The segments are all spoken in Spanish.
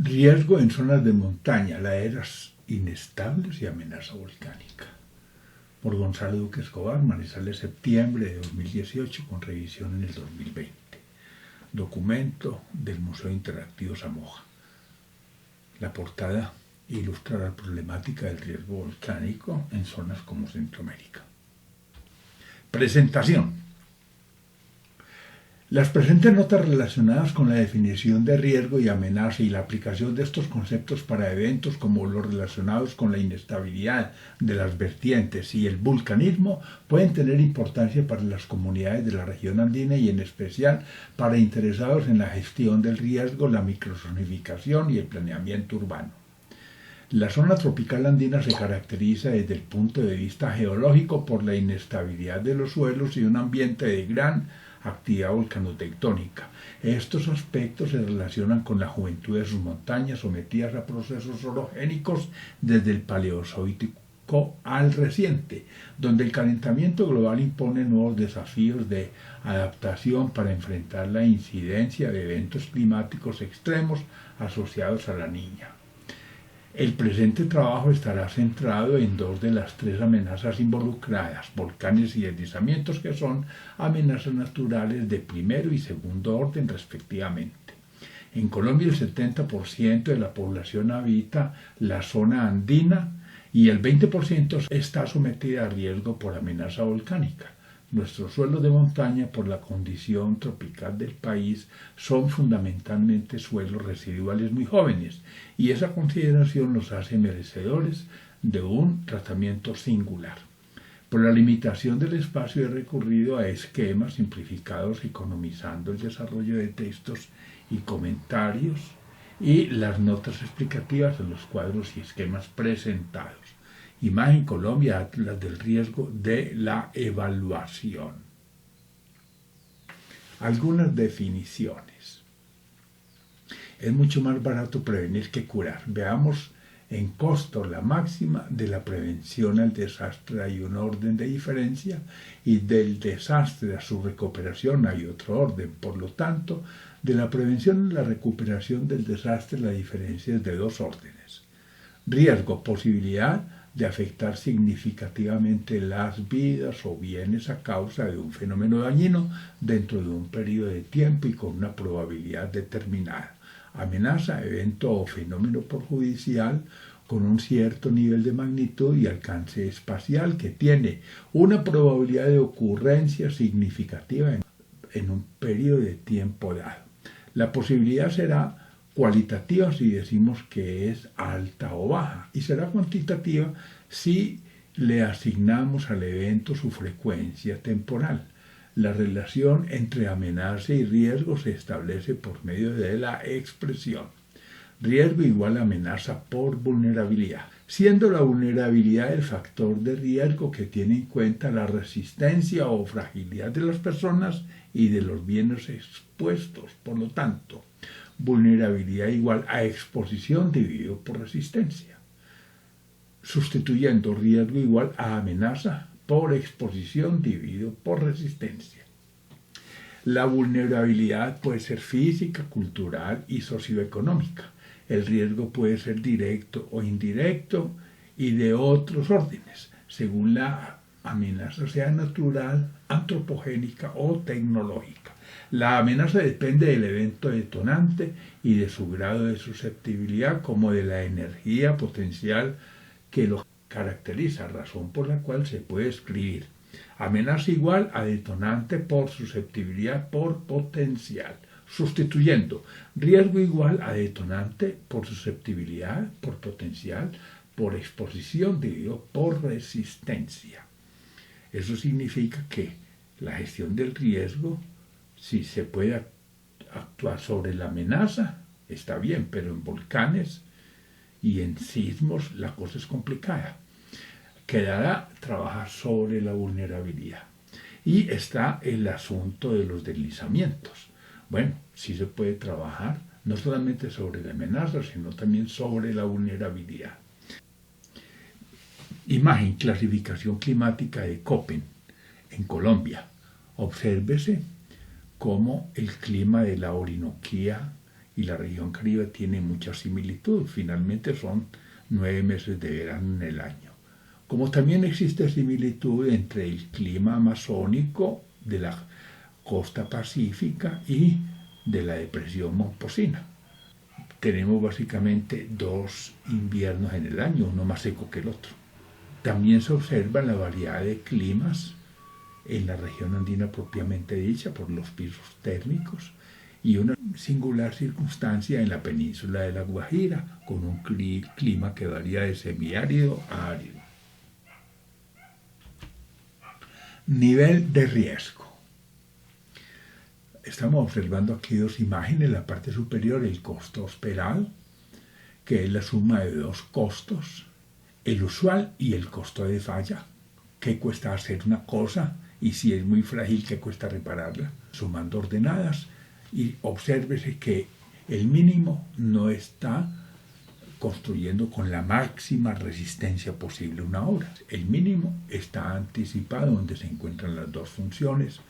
Riesgo en zonas de montaña, laderas inestables y amenaza volcánica. Por Gonzalo Duque Escobar, Manizales, septiembre de 2018, con revisión en el 2020. Documento del Museo Interactivo Samoa. La portada ilustra la problemática del riesgo volcánico en zonas como Centroamérica. Presentación. Las presentes notas relacionadas con la definición de riesgo y amenaza y la aplicación de estos conceptos para eventos como los relacionados con la inestabilidad de las vertientes y el vulcanismo pueden tener importancia para las comunidades de la región andina y en especial para interesados en la gestión del riesgo, la microzonificación y el planeamiento urbano. La zona tropical andina se caracteriza desde el punto de vista geológico por la inestabilidad de los suelos y un ambiente de gran actividad volcanotectónica. Estos aspectos se relacionan con la juventud de sus montañas sometidas a procesos orogénicos desde el Paleozoico al reciente, donde el calentamiento global impone nuevos desafíos de adaptación para enfrentar la incidencia de eventos climáticos extremos asociados a la Niña. El presente trabajo estará centrado en dos de las tres amenazas involucradas, volcanes y deslizamientos, que son amenazas naturales de primero y segundo orden respectivamente. En Colombia el 70% de la población habita la zona andina y el 20% está sometida a riesgo por amenaza volcánica. Nuestros suelos de montaña, por la condición tropical del país, son fundamentalmente suelos residuales muy jóvenes, y esa consideración los hace merecedores de un tratamiento singular. Por la limitación del espacio he recurrido a esquemas simplificados, economizando el desarrollo de textos y comentarios y las notas explicativas en los cuadros y esquemas presentados. Imagen Colombia, Atlas del riesgo de la evaluación. Algunas definiciones. Es mucho más barato prevenir que curar. Veamos en costo la máxima. De la prevención al desastre hay un orden de diferencia y del desastre a su recuperación hay otro orden. Por lo tanto, de la prevención a la recuperación del desastre la diferencia es de dos órdenes. Riesgo, posibilidad de afectar significativamente las vidas o bienes a causa de un fenómeno dañino dentro de un periodo de tiempo y con una probabilidad determinada. Amenaza, evento o fenómeno perjudicial con un cierto nivel de magnitud y alcance espacial que tiene una probabilidad de ocurrencia significativa en un periodo de tiempo dado. La posibilidad será cualitativa si decimos que es alta o baja, y será cuantitativa si le asignamos al evento su frecuencia temporal. La relación entre amenaza y riesgo se establece por medio de la expresión riesgo igual a amenaza por vulnerabilidad, siendo la vulnerabilidad el factor de riesgo que tiene en cuenta la resistencia o fragilidad de las personas y de los bienes expuestos. Por lo tanto, vulnerabilidad igual a exposición dividido por resistencia, sustituyendo riesgo igual a amenaza por exposición dividido por resistencia. La vulnerabilidad puede ser física, cultural y socioeconómica. El riesgo puede ser directo o indirecto y de otros órdenes, según la amenaza sea natural, antropogénica o tecnológica. La amenaza depende del evento detonante y de su grado de susceptibilidad, como de la energía potencial que lo caracteriza, razón por la cual se puede escribir amenaza igual a detonante por susceptibilidad por potencial, sustituyendo riesgo igual a detonante por susceptibilidad por potencial por exposición dividido por resistencia. Eso significa que la gestión del riesgo, si se puede actuar sobre la amenaza, está bien, pero en volcanes y en sismos la cosa es complicada. Quedará trabajar sobre la vulnerabilidad. Y está el asunto de los deslizamientos. Bueno, sí se puede trabajar no solamente sobre la amenaza, sino también sobre la vulnerabilidad. Imagen, clasificación climática de Köppen en Colombia. Obsérvese cómo el clima de la Orinoquía y la región Caribe tiene mucha similitud. Finalmente son 9 meses de verano en el año. Como también existe similitud entre el clima amazónico de la costa pacífica y de la depresión momposina. Tenemos básicamente 2 inviernos en el año, uno más seco que el otro. También se observa la variedad de climas en la región andina propiamente dicha por los pisos térmicos y una singular circunstancia en la península de La Guajira con un clima que varía de semiárido a árido. Nivel de riesgo. Estamos observando aquí 2 imágenes. En la parte superior el costo esperado, que es la suma de 2 costos, el usual y el costo de falla. ¿Qué cuesta hacer una cosa? Y si es muy frágil, ¿qué cuesta repararla? Sumando ordenadas y obsérvese que el mínimo no está construyendo con la máxima resistencia posible una obra. El mínimo está anticipado donde se encuentran las 2 funciones.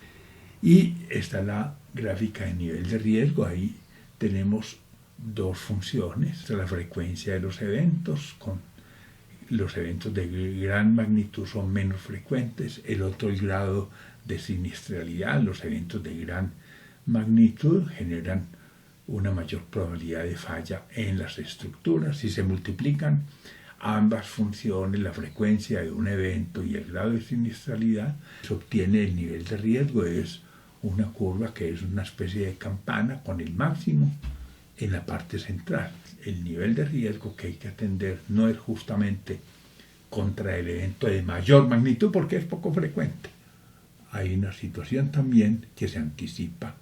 Y está la gráfica de nivel de riesgo. Ahí tenemos 2 funciones. La frecuencia de los eventos. Los eventos de gran magnitud son menos frecuentes. El otro, el grado de siniestralidad. Los eventos de gran magnitud generan una mayor probabilidad de falla en las estructuras. Si se multiplican ambas funciones, la frecuencia de un evento y el grado de siniestralidad, se obtiene el nivel de riesgo. Es una curva que es una especie de campana con el máximo en la parte central. El nivel de riesgo que hay que atender no es justamente contra el evento de mayor magnitud porque es poco frecuente. Hay una situación también que se anticipa.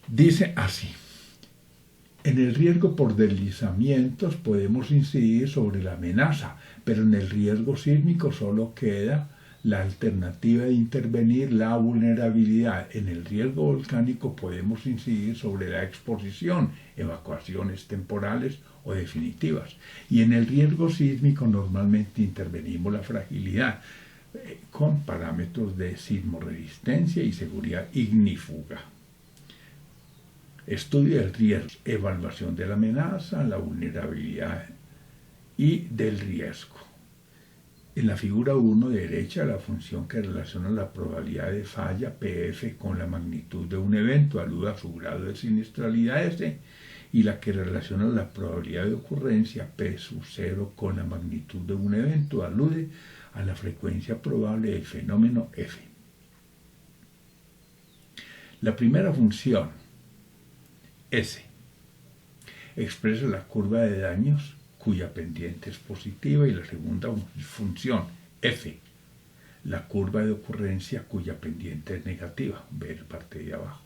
Dice así: en el riesgo por deslizamientos podemos incidir sobre la amenaza, pero en el riesgo sísmico solo queda la alternativa de intervenir la vulnerabilidad. En el riesgo volcánico podemos incidir sobre la exposición, evacuaciones temporales o definitivas. Y en el riesgo sísmico normalmente intervenimos la fragilidad con parámetros de sismoresistencia y seguridad ignífuga. Estudio del riesgo, evaluación de la amenaza, la vulnerabilidad y del riesgo. En la figura 1 derecha, la función que relaciona la probabilidad de falla PF con la magnitud de un evento alude a su grado de siniestralidad S, y la que relaciona la probabilidad de ocurrencia P sub 0 con la magnitud de un evento alude a la frecuencia probable del fenómeno F. La primera función, S, expresa la curva de daños cuya pendiente es positiva, y la segunda función, F, la curva de ocurrencia cuya pendiente es negativa, ver parte de abajo.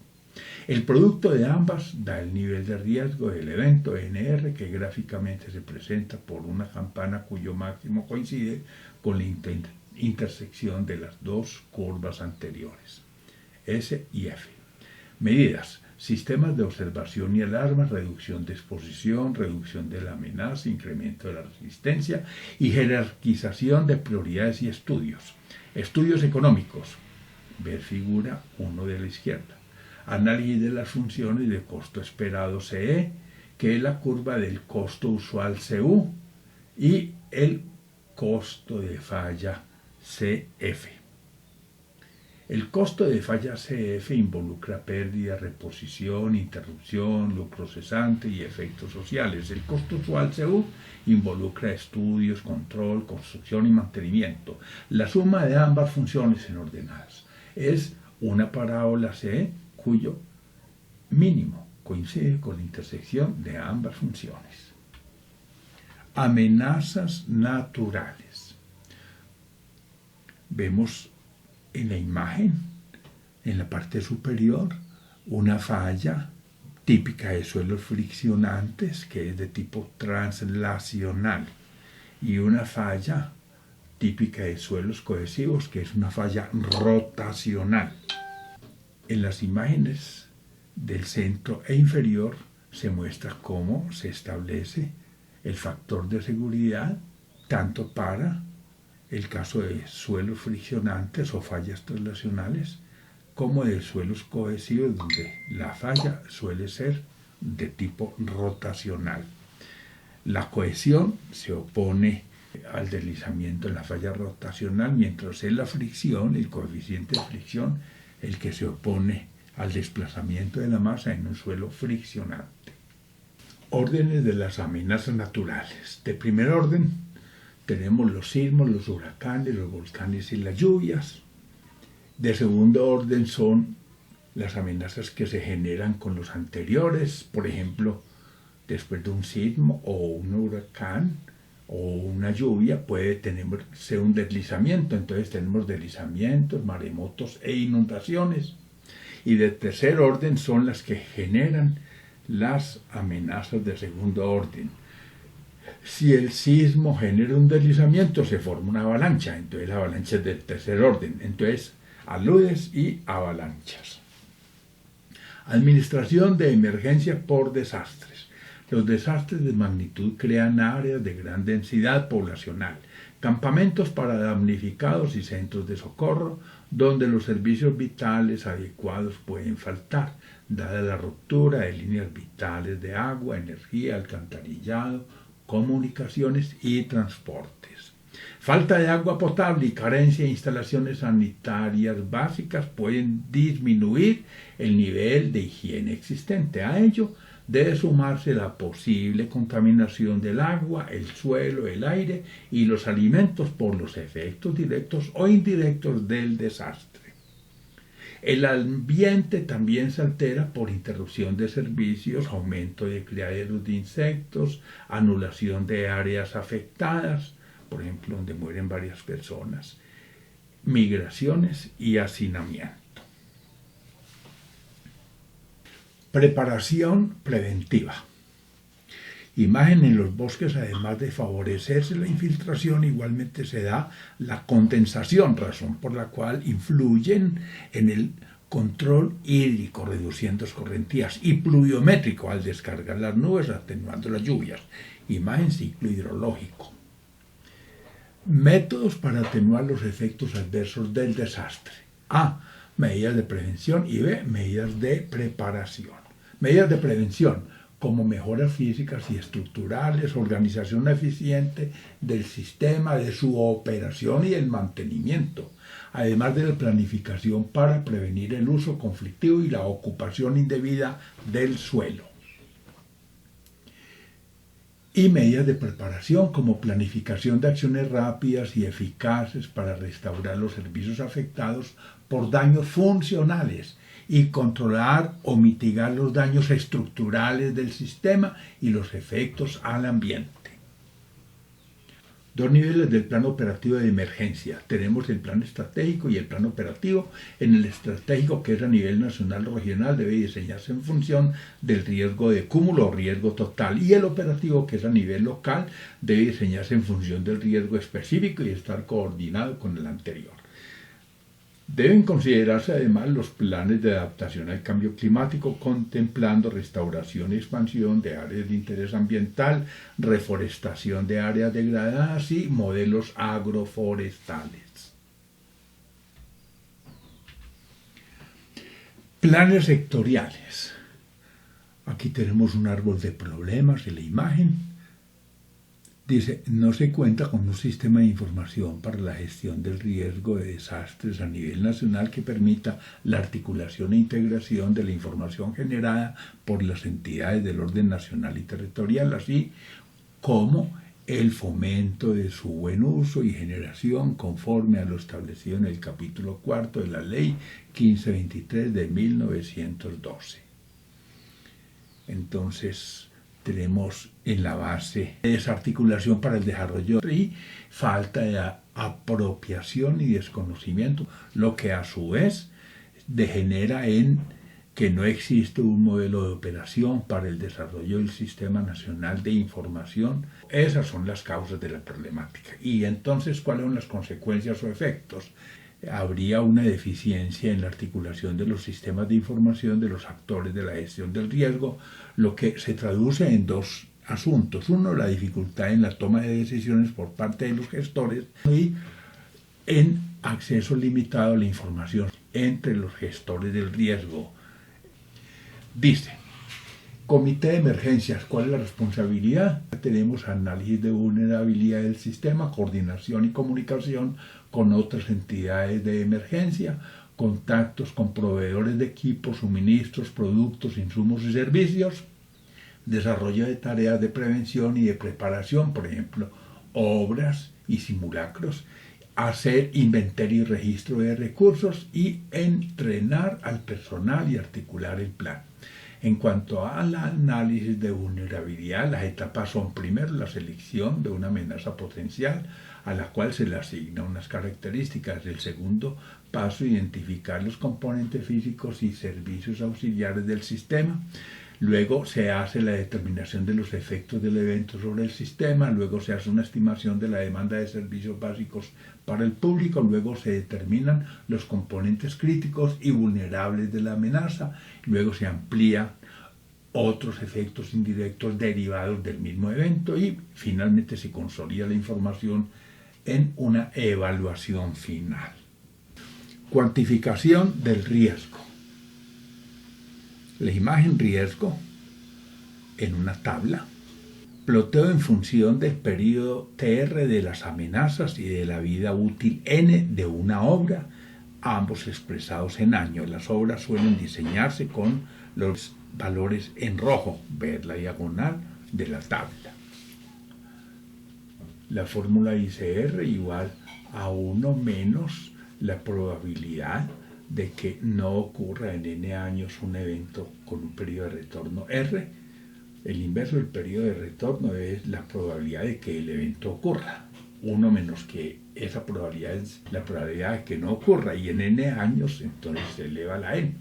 El producto de ambas da el nivel de riesgo del evento NR, que gráficamente se presenta por una campana cuyo máximo coincide con la intersección de las 2 curvas anteriores, S y F. Medidas: sistemas de observación y alarma, reducción de exposición, reducción de la amenaza, incremento de la resistencia y jerarquización de prioridades y estudios. Estudios económicos, ver figura 1 de la izquierda. Análisis de las funciones de costo esperado CE, que es la curva del costo usual CU, y el costo de falla CF. El costo de falla CF involucra pérdida, reposición, interrupción, lucro cesante y efectos sociales. El costo usual CU involucra estudios, control, construcción y mantenimiento. La suma de ambas funciones en ordenadas es una parábola CE cuyo mínimo coincide con la intersección de ambas funciones. Amenazas naturales. Vemos en la imagen, en la parte superior, una falla típica de suelos friccionantes, que es de tipo translacional, y una falla típica de suelos cohesivos, que es una falla rotacional. En las imágenes del centro e inferior se muestra cómo se establece el factor de seguridad, tanto para el caso de suelos friccionantes o fallas translacionales, como de suelos cohesivos, donde la falla suele ser de tipo rotacional. La cohesión se opone al deslizamiento en la falla rotacional, mientras es la fricción, el coeficiente de fricción, el que se opone al desplazamiento de la masa en un suelo friccionante. Órdenes de las amenazas naturales. De primer orden tenemos los sismos, los huracanes, los volcanes y las lluvias. De segundo orden son las amenazas que se generan con los anteriores, por ejemplo, después de un sismo o un huracán o una lluvia puede ser un deslizamiento, entonces tenemos deslizamientos, maremotos e inundaciones. Y de tercer orden son las que generan las amenazas de segundo orden. Si el sismo genera un deslizamiento, se forma una avalancha, entonces la avalancha es del tercer orden, entonces aludes y avalanchas. Administración de emergencia por desastres. Los desastres de magnitud crean áreas de gran densidad poblacional, campamentos para damnificados y centros de socorro, donde los servicios vitales adecuados pueden faltar, dada la ruptura de líneas vitales de agua, energía, alcantarillado, comunicaciones y transportes. Falta de agua potable y carencia de instalaciones sanitarias básicas pueden disminuir el nivel de higiene existente. A ello debe sumarse la posible contaminación del agua, el suelo, el aire y los alimentos por los efectos directos o indirectos del desastre. El ambiente también se altera por interrupción de servicios, aumento de criaderos de insectos, anulación de áreas afectadas, por ejemplo, donde mueren varias personas, migraciones y hacinamiento. Preparación preventiva. Imagen en los bosques, además de favorecerse la infiltración, igualmente se da la condensación, razón por la cual influyen en el control hídrico, reduciendo escorrentías, y pluviométrico, al descargar las nubes, atenuando las lluvias. Imagen ciclo hidrológico. Métodos para atenuar los efectos adversos del desastre. A. Medidas de prevención y B. Medidas de preparación. Medidas de prevención, como mejoras físicas y estructurales, organización eficiente del sistema, de su operación y el mantenimiento, además de la planificación para prevenir el uso conflictivo y la ocupación indebida del suelo. Y medidas de preparación como planificación de acciones rápidas y eficaces para restaurar los servicios afectados por daños funcionales y controlar o mitigar los daños estructurales del sistema y los efectos al ambiente. Dos niveles del plan operativo de emergencia. Tenemos el plan estratégico y el plan operativo. En el estratégico, que es a nivel nacional o regional, debe diseñarse en función del riesgo de cúmulo o riesgo total. Y el operativo, que es a nivel local, debe diseñarse en función del riesgo específico y estar coordinado con el anterior. Deben considerarse además los planes de adaptación al cambio climático, contemplando restauración y expansión de áreas de interés ambiental, reforestación de áreas degradadas y modelos agroforestales. Planes sectoriales. Aquí tenemos un árbol de problemas en la imagen. Dice, no se cuenta con un sistema de información para la gestión del riesgo de desastres a nivel nacional que permita la articulación e integración de la información generada por las entidades del orden nacional y territorial, así como el fomento de su buen uso y generación conforme a lo establecido en el capítulo 4 de la Ley 1523 de 1912. Entonces, tenemos en la base desarticulación para el desarrollo y falta de apropiación y desconocimiento, lo que a su vez degenera en que no existe un modelo de operación para el desarrollo del Sistema Nacional de Información. Esas son las causas de la problemática. Y entonces, ¿cuáles son las consecuencias o efectos? Habría una deficiencia en la articulación de los sistemas de información de los actores de la gestión del riesgo, lo que se traduce en dos asuntos. Uno, la dificultad en la toma de decisiones por parte de los gestores y en acceso limitado a la información. entre los gestores del riesgo. Dice, comité de emergencias, ¿cuál es la responsabilidad? Tenemos análisis de vulnerabilidad del sistema, coordinación y comunicación con otras entidades de emergencia, contactos con proveedores de equipos, suministros, productos, insumos y servicios, desarrollo de tareas de prevención y de preparación, por ejemplo, obras y simulacros, hacer inventario y registro de recursos y entrenar al personal y articular el plan. En cuanto al análisis de vulnerabilidad, las etapas son primero la selección de una amenaza potencial a la cual se le asigna unas características. El segundo paso, identificar los componentes físicos y servicios auxiliares del sistema. Luego se hace la determinación de los efectos del evento sobre el sistema, luego se hace una estimación de la demanda de servicios básicos para el público, luego se determinan los componentes críticos y vulnerables de la amenaza, luego se amplían otros efectos indirectos derivados del mismo evento y finalmente se consolida la información en una evaluación final. Cuantificación del riesgo. La imagen riesgo en una tabla, ploteo en función del periodo TR de las amenazas y de la vida útil N de una obra, ambos expresados en años. Las obras suelen diseñarse con los valores en rojo, ver la diagonal de la tabla. La fórmula ICR igual a 1 menos la probabilidad de que no ocurra en n años un evento con un periodo de retorno R. El inverso del periodo de retorno es la probabilidad de que el evento ocurra. 1 menos que esa probabilidad es la probabilidad de que no ocurra, y en n años entonces se eleva a la n.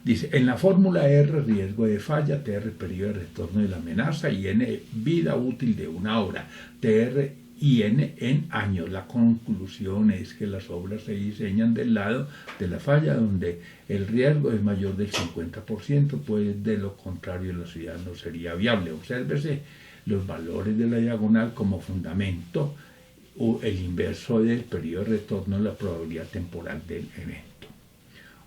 Dice, en la fórmula R, riesgo de falla, TR, periodo de retorno de la amenaza, y N, vida útil de una obra, TR y N en años. La conclusión es que las obras se diseñan del lado de la falla, donde el riesgo es mayor del 50%, pues de lo contrario la ciudad no sería viable. Obsérvese los valores de la diagonal como fundamento, o el inverso del periodo de retorno, la probabilidad temporal del evento.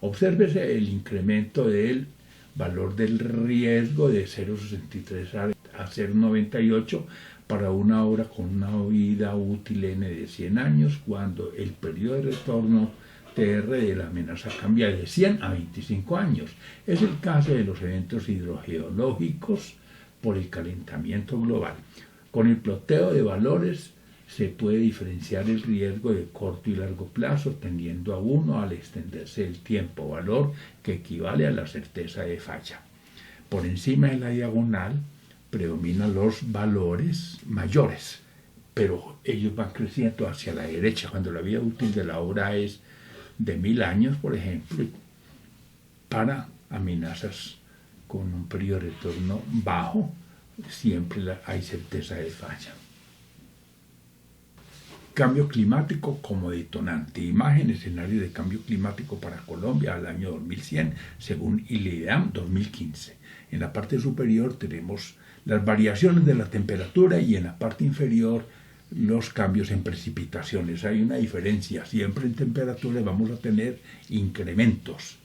Obsérvese el incremento del valor del riesgo de 0,63 a 0,98 para una obra con una vida útil N de 100 años, cuando el periodo de retorno TR de la amenaza cambia de 100 a 25 años. Es el caso de los eventos hidrogeológicos por el calentamiento global. Con el ploteo de valores se puede diferenciar el riesgo de corto y largo plazo, tendiendo a 1 al extenderse el tiempo, valor que equivale a la certeza de falla. Por encima de la diagonal predominan los valores mayores, pero ellos van creciendo hacia la derecha. Cuando la vida útil de la obra es de 1000 años, por ejemplo, para amenazas con un periodo de retorno bajo, siempre hay certeza de falla. Cambio climático como detonante. Imagen, escenario de cambio climático para Colombia al año 2100, según ILEAM 2015. En la parte superior tenemos las variaciones de la temperatura y en la parte inferior los cambios en precipitaciones. Hay una diferencia. Siempre en temperatura vamos a tener incrementos,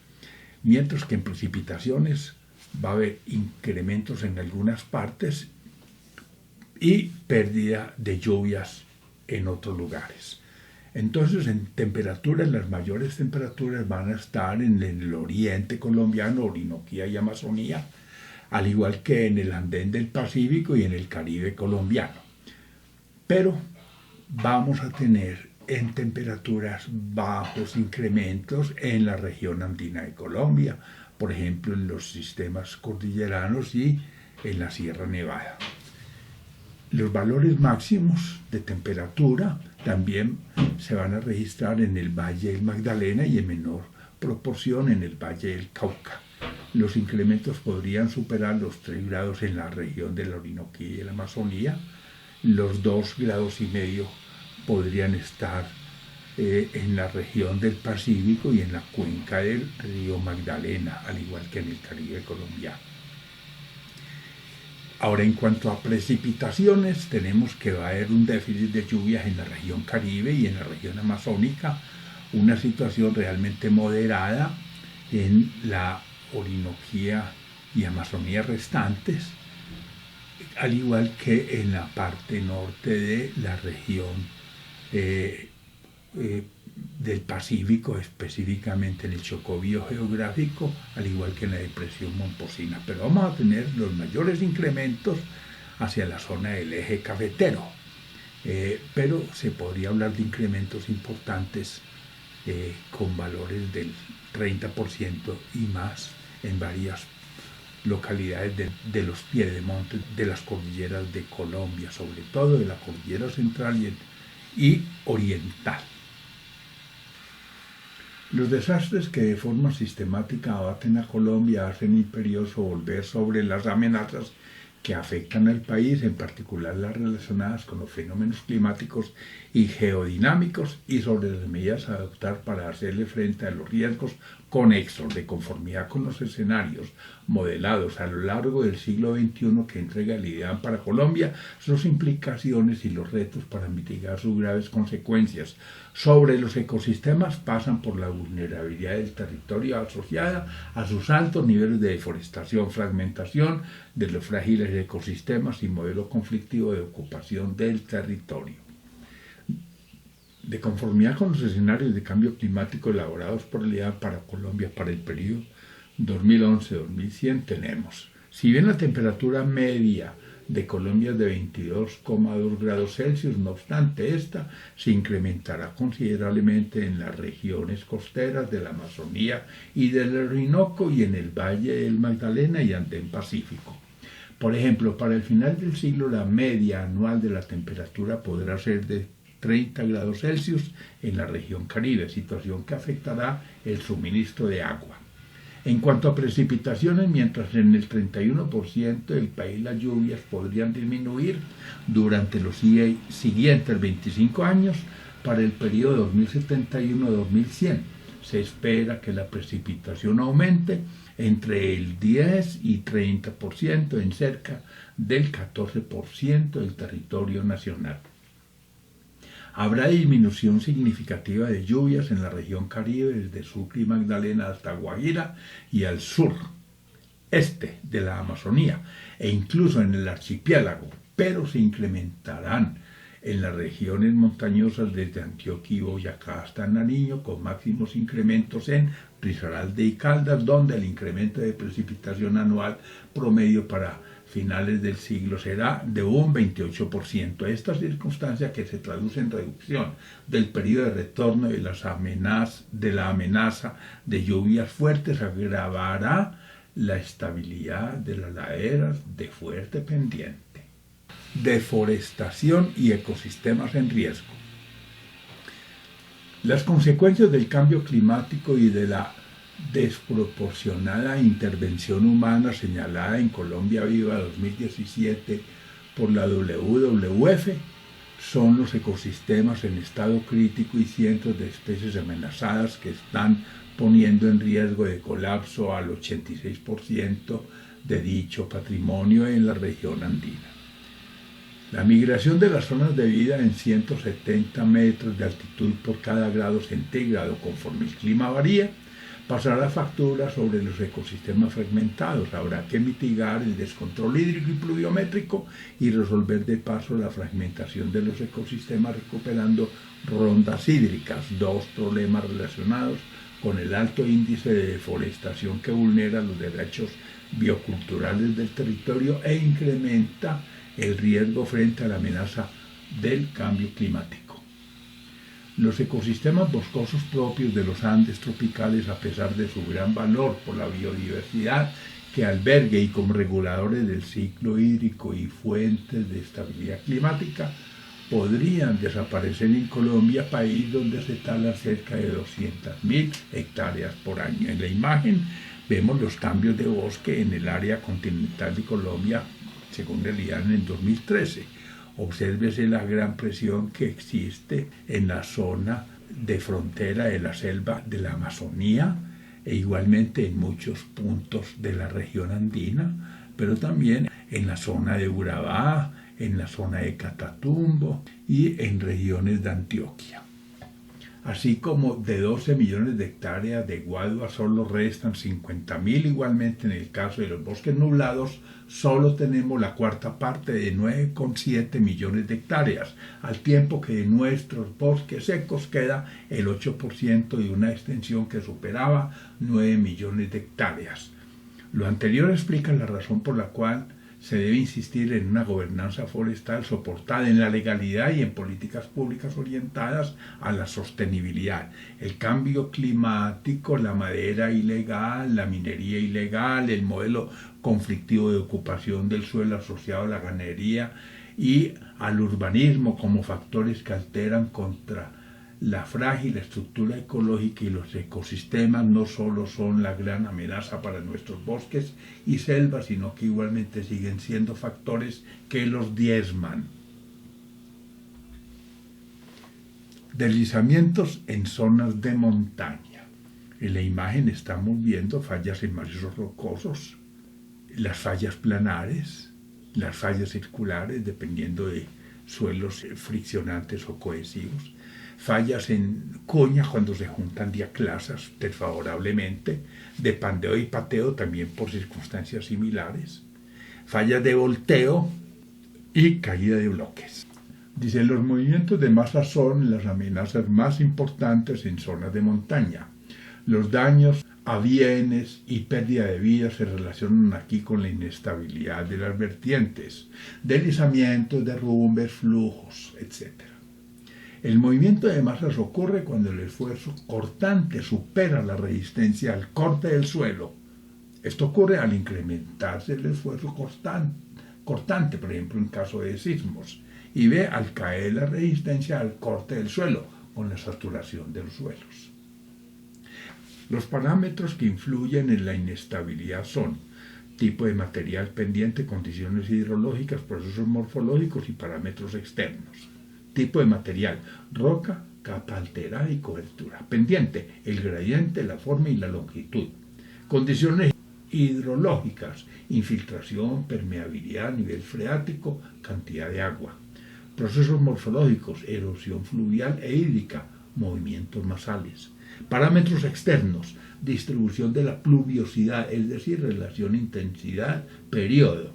mientras que en precipitaciones va a haber incrementos en algunas partes y pérdida de lluvias en otros lugares. Entonces, en temperaturas, las mayores temperaturas van a estar en el oriente colombiano, Orinoquía y Amazonía, al igual que en el andén del Pacífico y en el Caribe colombiano. Pero vamos a tener en temperaturas bajos incrementos en la región andina de Colombia, por ejemplo, en los sistemas cordilleranos y en la Sierra Nevada. Los valores máximos de temperatura también se van a registrar en el Valle del Magdalena y en menor proporción en el Valle del Cauca. Los incrementos podrían superar los 3 grados en la región de la Orinoquía y la Amazonía. Los 2,5 grados podrían estar en la región del Pacífico y en la cuenca del río Magdalena, al igual que en el Caribe colombiano. Ahora, en cuanto a precipitaciones, tenemos que va a haber un déficit de lluvias en la región Caribe y en la región amazónica, una situación realmente moderada en la Orinoquía y Amazonía restantes, al igual que en la parte norte de la región del Pacífico, específicamente en el Chocó biogeográfico, al igual que en la depresión Momposina. Pero vamos a tener los mayores incrementos hacia la zona del eje cafetero. Pero se podría hablar de incrementos importantes con valores del 30% y más en varias localidades de los piedemontes de las cordilleras de Colombia, sobre todo de la cordillera central y oriental. Los desastres que de forma sistemática abaten a Colombia hacen imperioso volver sobre las amenazas que afectan al país, en particular las relacionadas con los fenómenos climáticos y geodinámicos, y sobre las medidas a adoptar para hacerle frente a los riesgos conexos de conformidad con los escenarios modelados a lo largo del siglo XXI que entrega el IDEAM para Colombia, sus implicaciones y los retos para mitigar sus graves consecuencias sobre los ecosistemas pasan por la vulnerabilidad del territorio asociada a sus altos niveles de deforestación, fragmentación de los frágiles ecosistemas y modelo conflictivo de ocupación del territorio. De conformidad con los escenarios de cambio climático elaborados por el IDEAM para Colombia para el periodo 2011-2100 tenemos, si bien la temperatura media de Colombia es de 22,2 grados Celsius, no obstante esta se incrementará considerablemente en las regiones costeras de la Amazonía y del Orinoco y en el Valle del Magdalena y Andén Pacífico. Por ejemplo, para el final del siglo la media anual de la temperatura podrá ser de 30 grados Celsius en la región Caribe, situación que afectará el suministro de agua. En cuanto a precipitaciones, mientras en el 31% del país las lluvias podrían disminuir durante los siguientes 25 años, para el periodo 2071-2100 se espera que la precipitación aumente entre el 10 y 30% en cerca del 14% del territorio nacional. Habrá disminución significativa de lluvias en la región Caribe, desde Sucre y Magdalena hasta Guajira y al sur, este de la Amazonía, e incluso en el archipiélago, pero se incrementarán en las regiones montañosas desde Antioquia y Boyacá hasta Nariño, con máximos incrementos en Risaralda y Caldas, donde el incremento de precipitación anual promedio para finales del siglo será de un 28%. Esta circunstancia, que se traduce en reducción del periodo de retorno de la amenaza de lluvias fuertes, agravará la estabilidad de las laderas de fuerte pendiente. Deforestación y ecosistemas en riesgo. Las consecuencias del cambio climático y de la desproporcionada intervención humana señalada en Colombia Viva 2017 por la WWF son los ecosistemas en estado crítico y cientos de especies amenazadas que están poniendo en riesgo de colapso al 86% de dicho patrimonio en la región andina. La migración de las zonas de vida en 170 metros de altitud por cada grado centígrado, conforme el clima varía, pasará factura sobre los ecosistemas fragmentados. Habrá que mitigar el descontrol hídrico y pluviométrico y resolver de paso la fragmentación de los ecosistemas recuperando rondas hídricas, dos problemas relacionados con el alto índice de deforestación que vulnera los derechos bioculturales del territorio e incrementa el riesgo frente a la amenaza del cambio climático. Los ecosistemas boscosos propios de los Andes tropicales, a pesar de su gran valor por la biodiversidad que albergue y como reguladores del ciclo hídrico y fuentes de estabilidad climática, podrían desaparecer en Colombia, país donde se talan cerca de 200.000 hectáreas por año. En la imagen vemos los cambios de bosque en el área continental de Colombia, según el IDEAM en 2013. Obsérvese la gran presión que existe en la zona de frontera de la selva de la Amazonía e igualmente en muchos puntos de la región andina, pero también en la zona de Urabá, en la zona de Catatumbo y en regiones de Antioquia. Así como de 12 millones de hectáreas de guadua solo restan 50.000, igualmente en el caso de los bosques nublados, solo tenemos la cuarta parte de 9,7 millones de hectáreas, al tiempo que de nuestros bosques secos queda el 8% de una extensión que superaba 9 millones de hectáreas. Lo anterior explica la razón por la cual se debe insistir en una gobernanza forestal soportada en la legalidad y en políticas públicas orientadas a la sostenibilidad. El cambio climático, la madera ilegal, la minería ilegal, el modelo conflictivo de ocupación del suelo asociado a la ganadería y al urbanismo como factores que alteran contra la frágil estructura ecológica y los ecosistemas no solo son la gran amenaza para nuestros bosques y selvas, sino que igualmente siguen siendo factores que los diezman. Deslizamientos en zonas de montaña. En la imagen estamos viendo fallas en macizos rocosos, las fallas planares, las fallas circulares, dependiendo de suelos friccionantes o cohesivos, fallas en cuña cuando se juntan diaclasas desfavorablemente, de pandeo y pateo también por circunstancias similares, fallas de volteo y caída de bloques. Dice, los movimientos de masa son las amenazas más importantes en zonas de montaña. Los daños a bienes y pérdida de vida se relacionan aquí con la inestabilidad de las vertientes, deslizamientos, derrumbes, flujos, etc. El movimiento de masas ocurre cuando el esfuerzo cortante supera la resistencia al corte del suelo. Esto ocurre al incrementarse el esfuerzo cortante, por ejemplo, en caso de sismos, y B, al caer la resistencia al corte del suelo, con la saturación de los suelos. Los parámetros que influyen en la inestabilidad son tipo de material pendiente, condiciones hidrológicas, procesos morfológicos y parámetros externos. Tipo de material: roca, capa alterada y cobertura. Pendiente: el gradiente, la forma y la longitud. Condiciones hidrológicas: infiltración, permeabilidad, nivel freático, cantidad de agua. Procesos morfológicos: erosión fluvial e hídrica, movimientos masales. Parámetros externos: distribución de la pluviosidad, es decir, relación intensidad-periodo.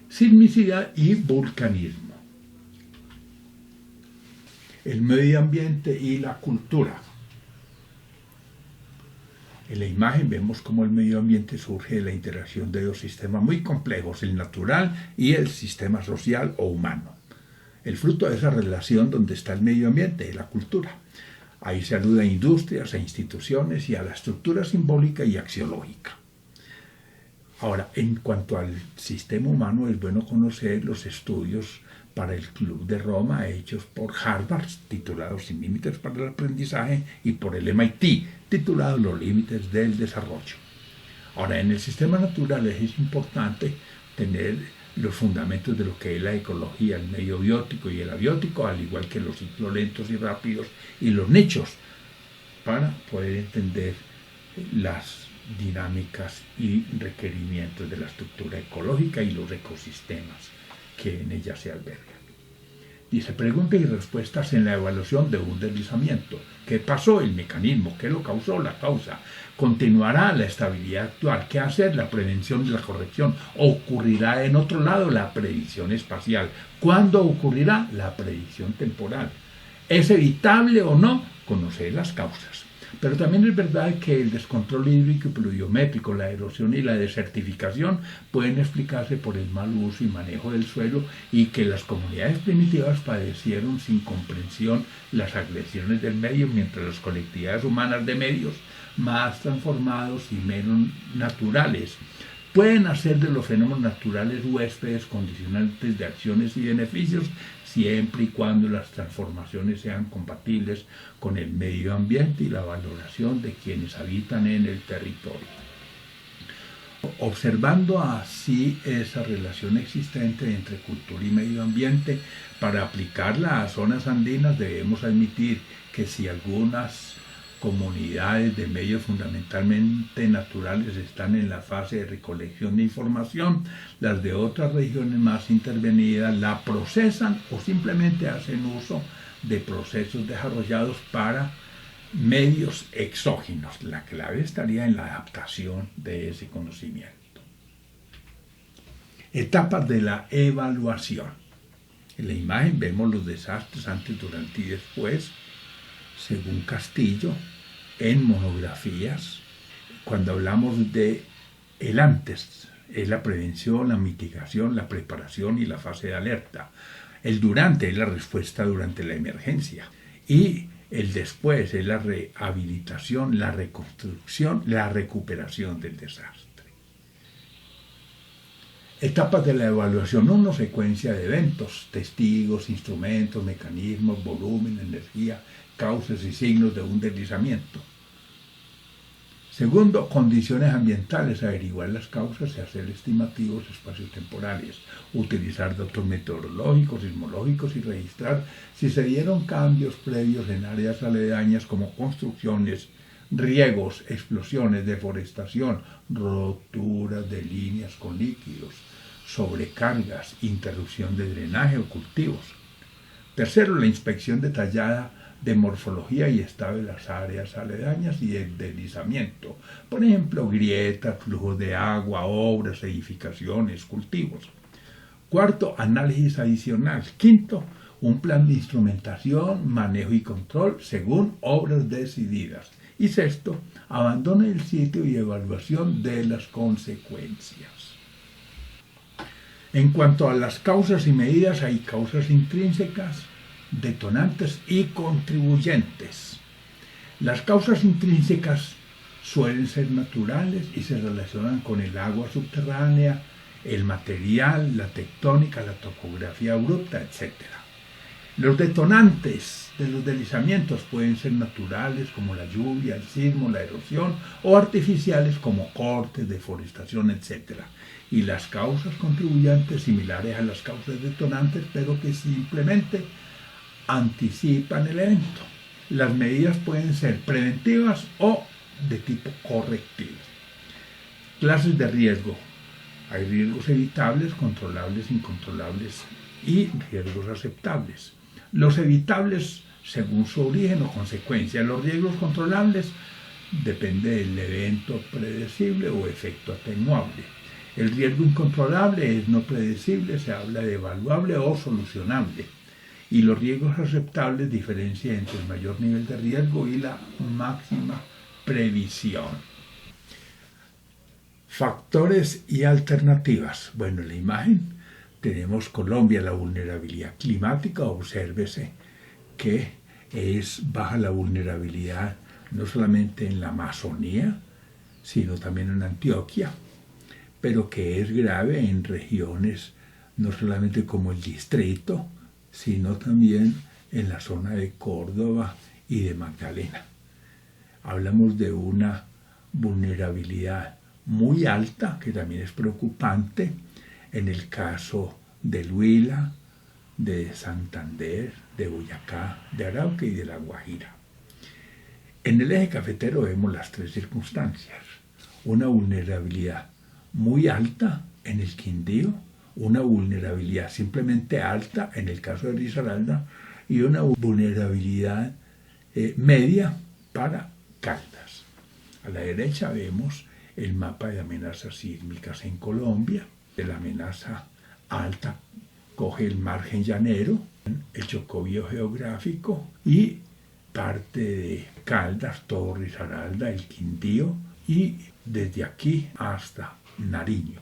Sismicidad y vulcanismo. El medio ambiente y la cultura. En la imagen vemos cómo el medio ambiente surge de la interacción de dos sistemas muy complejos, el natural y el sistema social o humano. El fruto de esa relación donde está el medio ambiente, la cultura. Ahí se alude a industrias, a instituciones y a la estructura simbólica y axiológica. Ahora, en cuanto al sistema humano, es bueno conocer los estudios para el Club de Roma hechos por Harvard, titulados Sin límites para el aprendizaje, y por el MIT, titulado Los límites del desarrollo. Ahora, en el sistema natural es importante tener los fundamentos de lo que es la ecología, el medio biótico y el abiótico, al igual que los ciclos lentos y rápidos y los nichos, para poder entender las dinámicas y requerimientos de la estructura ecológica y los ecosistemas que en ella se albergan. Dice, preguntas y respuestas en la evaluación de un deslizamiento. ¿Qué pasó? El mecanismo. ¿Qué lo causó? La causa. ¿Continuará la estabilidad actual? ¿Qué hacer? La prevención y la corrección. ¿Ocurrirá en otro lado? La predicción espacial. ¿Cuándo ocurrirá? La predicción temporal. ¿Es evitable o no? Conocer las causas. Pero también es verdad que el descontrol hídrico y pluviométrico, la erosión y la desertificación pueden explicarse por el mal uso y manejo del suelo, y que las comunidades primitivas padecieron sin comprensión las agresiones del medio, mientras las colectividades humanas de medios más transformados y menos naturales pueden hacer de los fenómenos naturales huéspedes condicionantes de acciones y beneficios, siempre y cuando las transformaciones sean compatibles con el medio ambiente y la valoración de quienes habitan en el territorio. Observando así esa relación existente entre cultura y medio ambiente, para aplicarla a zonas andinas debemos admitir que si algunas comunidades de medios fundamentalmente naturales están en la fase de recolección de información, las de otras regiones más intervenidas la procesan o simplemente hacen uso de procesos desarrollados para medios exógenos. La clave estaría en la adaptación de ese conocimiento. Etapas de la evaluación. En la imagen vemos los desastres antes, durante y después, según Castillo, en monografías. Cuando hablamos de el antes, es la prevención, la mitigación, la preparación y la fase de alerta. El durante es la respuesta durante la emergencia. Y el después es la rehabilitación, la reconstrucción, la recuperación del desastre. Etapas de la evaluación. 1. Secuencia de eventos, testigos, instrumentos, mecanismos, volumen, energía, causas y signos de un deslizamiento. 2. Condiciones ambientales, averiguar las causas y hacer estimativos espaciotemporales, utilizar datos meteorológicos, sismológicos y registrar si se dieron cambios previos en áreas aledañas como construcciones, riegos, explosiones, deforestación, roturas de líneas con líquidos, sobrecargas, interrupción de drenaje o cultivos. 3. La inspección detallada de morfología y estado de las áreas aledañas y el deslizamiento. Por ejemplo, grietas, flujos de agua, obras, edificaciones, cultivos. 4. Análisis adicional. 5. Un plan de instrumentación, manejo y control según obras decididas. Y 6. Abandono del sitio y evaluación de las consecuencias. En cuanto a las causas y medidas, hay causas intrínsecas, detonantes y contribuyentes. Las causas intrínsecas suelen ser naturales y se relacionan con el agua subterránea, el material, la tectónica, la topografía abrupta, etc. Los detonantes de los deslizamientos pueden ser naturales como la lluvia, el sismo, la erosión, o artificiales como cortes, deforestación, etc. Y las causas contribuyentes similares a las causas detonantes, pero que simplemente anticipan el evento. Las medidas pueden ser preventivas o de tipo correctivo. Clases de riesgo. Hay riesgos evitables, controlables, incontrolables y riesgos aceptables. Los evitables según su origen o consecuencia. Los riesgos controlables depende del evento predecible o efecto atenuable. El riesgo incontrolable es no predecible, se habla de evaluable o solucionable. Y los riesgos aceptables diferencian entre el mayor nivel de riesgo y la máxima previsión. Factores y alternativas. Bueno, en la imagen tenemos Colombia, la vulnerabilidad climática. Obsérvese que es baja la vulnerabilidad no solamente en la Amazonía, sino también en Antioquia, pero que es grave en regiones no solamente como el distrito, sino también en la zona de Córdoba y de Magdalena. Hablamos de una vulnerabilidad muy alta, que también es preocupante, en el caso del Huila, de Santander, de Boyacá, de Arauca y de La Guajira. En el eje cafetero vemos las tres circunstancias. Una vulnerabilidad muy alta en el Quindío, una vulnerabilidad simplemente alta en el caso de Risaralda y una vulnerabilidad media para Caldas. A la derecha vemos el mapa de amenazas sísmicas en Colombia. La amenaza alta coge el margen llanero, el Chocó biogeográfico y parte de Caldas, todo Risaralda, el Quindío y desde aquí hasta Nariño.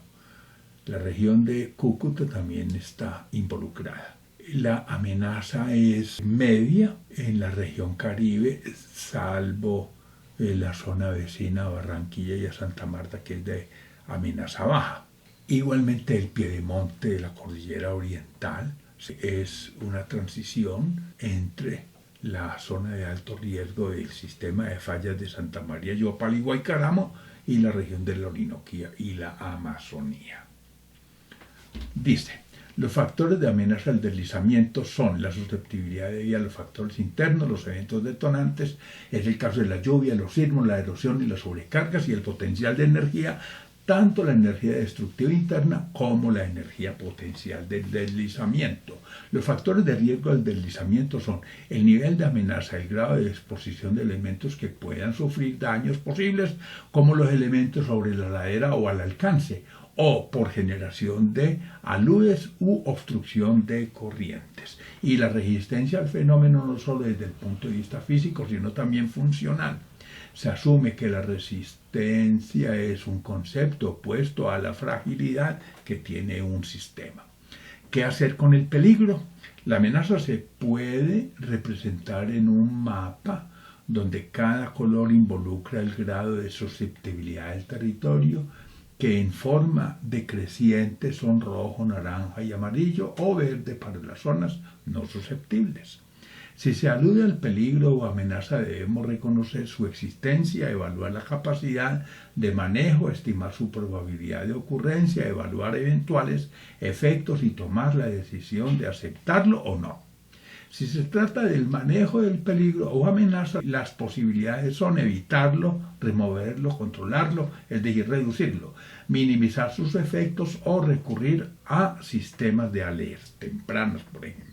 La región de Cúcuta también está involucrada. La amenaza es media en la región Caribe, salvo la zona vecina a Barranquilla y a Santa Marta, que es de amenaza baja. Igualmente el piedemonte de la cordillera oriental es una transición entre la zona de alto riesgo del sistema de fallas de Santa María, Yopal y Guaycaramo y la región de la Orinoquía y la Amazonía. Dice, los factores de amenaza al deslizamiento son la susceptibilidad debida a los factores internos, los eventos detonantes, es el caso de la lluvia, los sismos, la erosión y las sobrecargas y el potencial de energía, tanto la energía destructiva interna como la energía potencial del deslizamiento. Los factores de riesgo del deslizamiento son el nivel de amenaza, el grado de exposición de elementos que puedan sufrir daños posibles, como los elementos sobre la ladera o al alcance, o por generación de aludes u obstrucción de corrientes. Y la resistencia al fenómeno no solo desde el punto de vista físico, sino también funcional. Se asume que la resistencia es un concepto opuesto a la fragilidad que tiene un sistema. ¿Qué hacer con el peligro? La amenaza se puede representar en un mapa donde cada color involucra el grado de susceptibilidad del territorio, que en forma decreciente son rojo, naranja y amarillo o verde para las zonas no susceptibles. Si se alude al peligro o amenaza, debemos reconocer su existencia, evaluar la capacidad de manejo, estimar su probabilidad de ocurrencia, evaluar eventuales efectos y tomar la decisión de aceptarlo o no. Si se trata del manejo del peligro o amenaza, las posibilidades son evitarlo, removerlo, controlarlo, es decir, reducirlo, minimizar sus efectos o recurrir a sistemas de alerta tempranos, por ejemplo.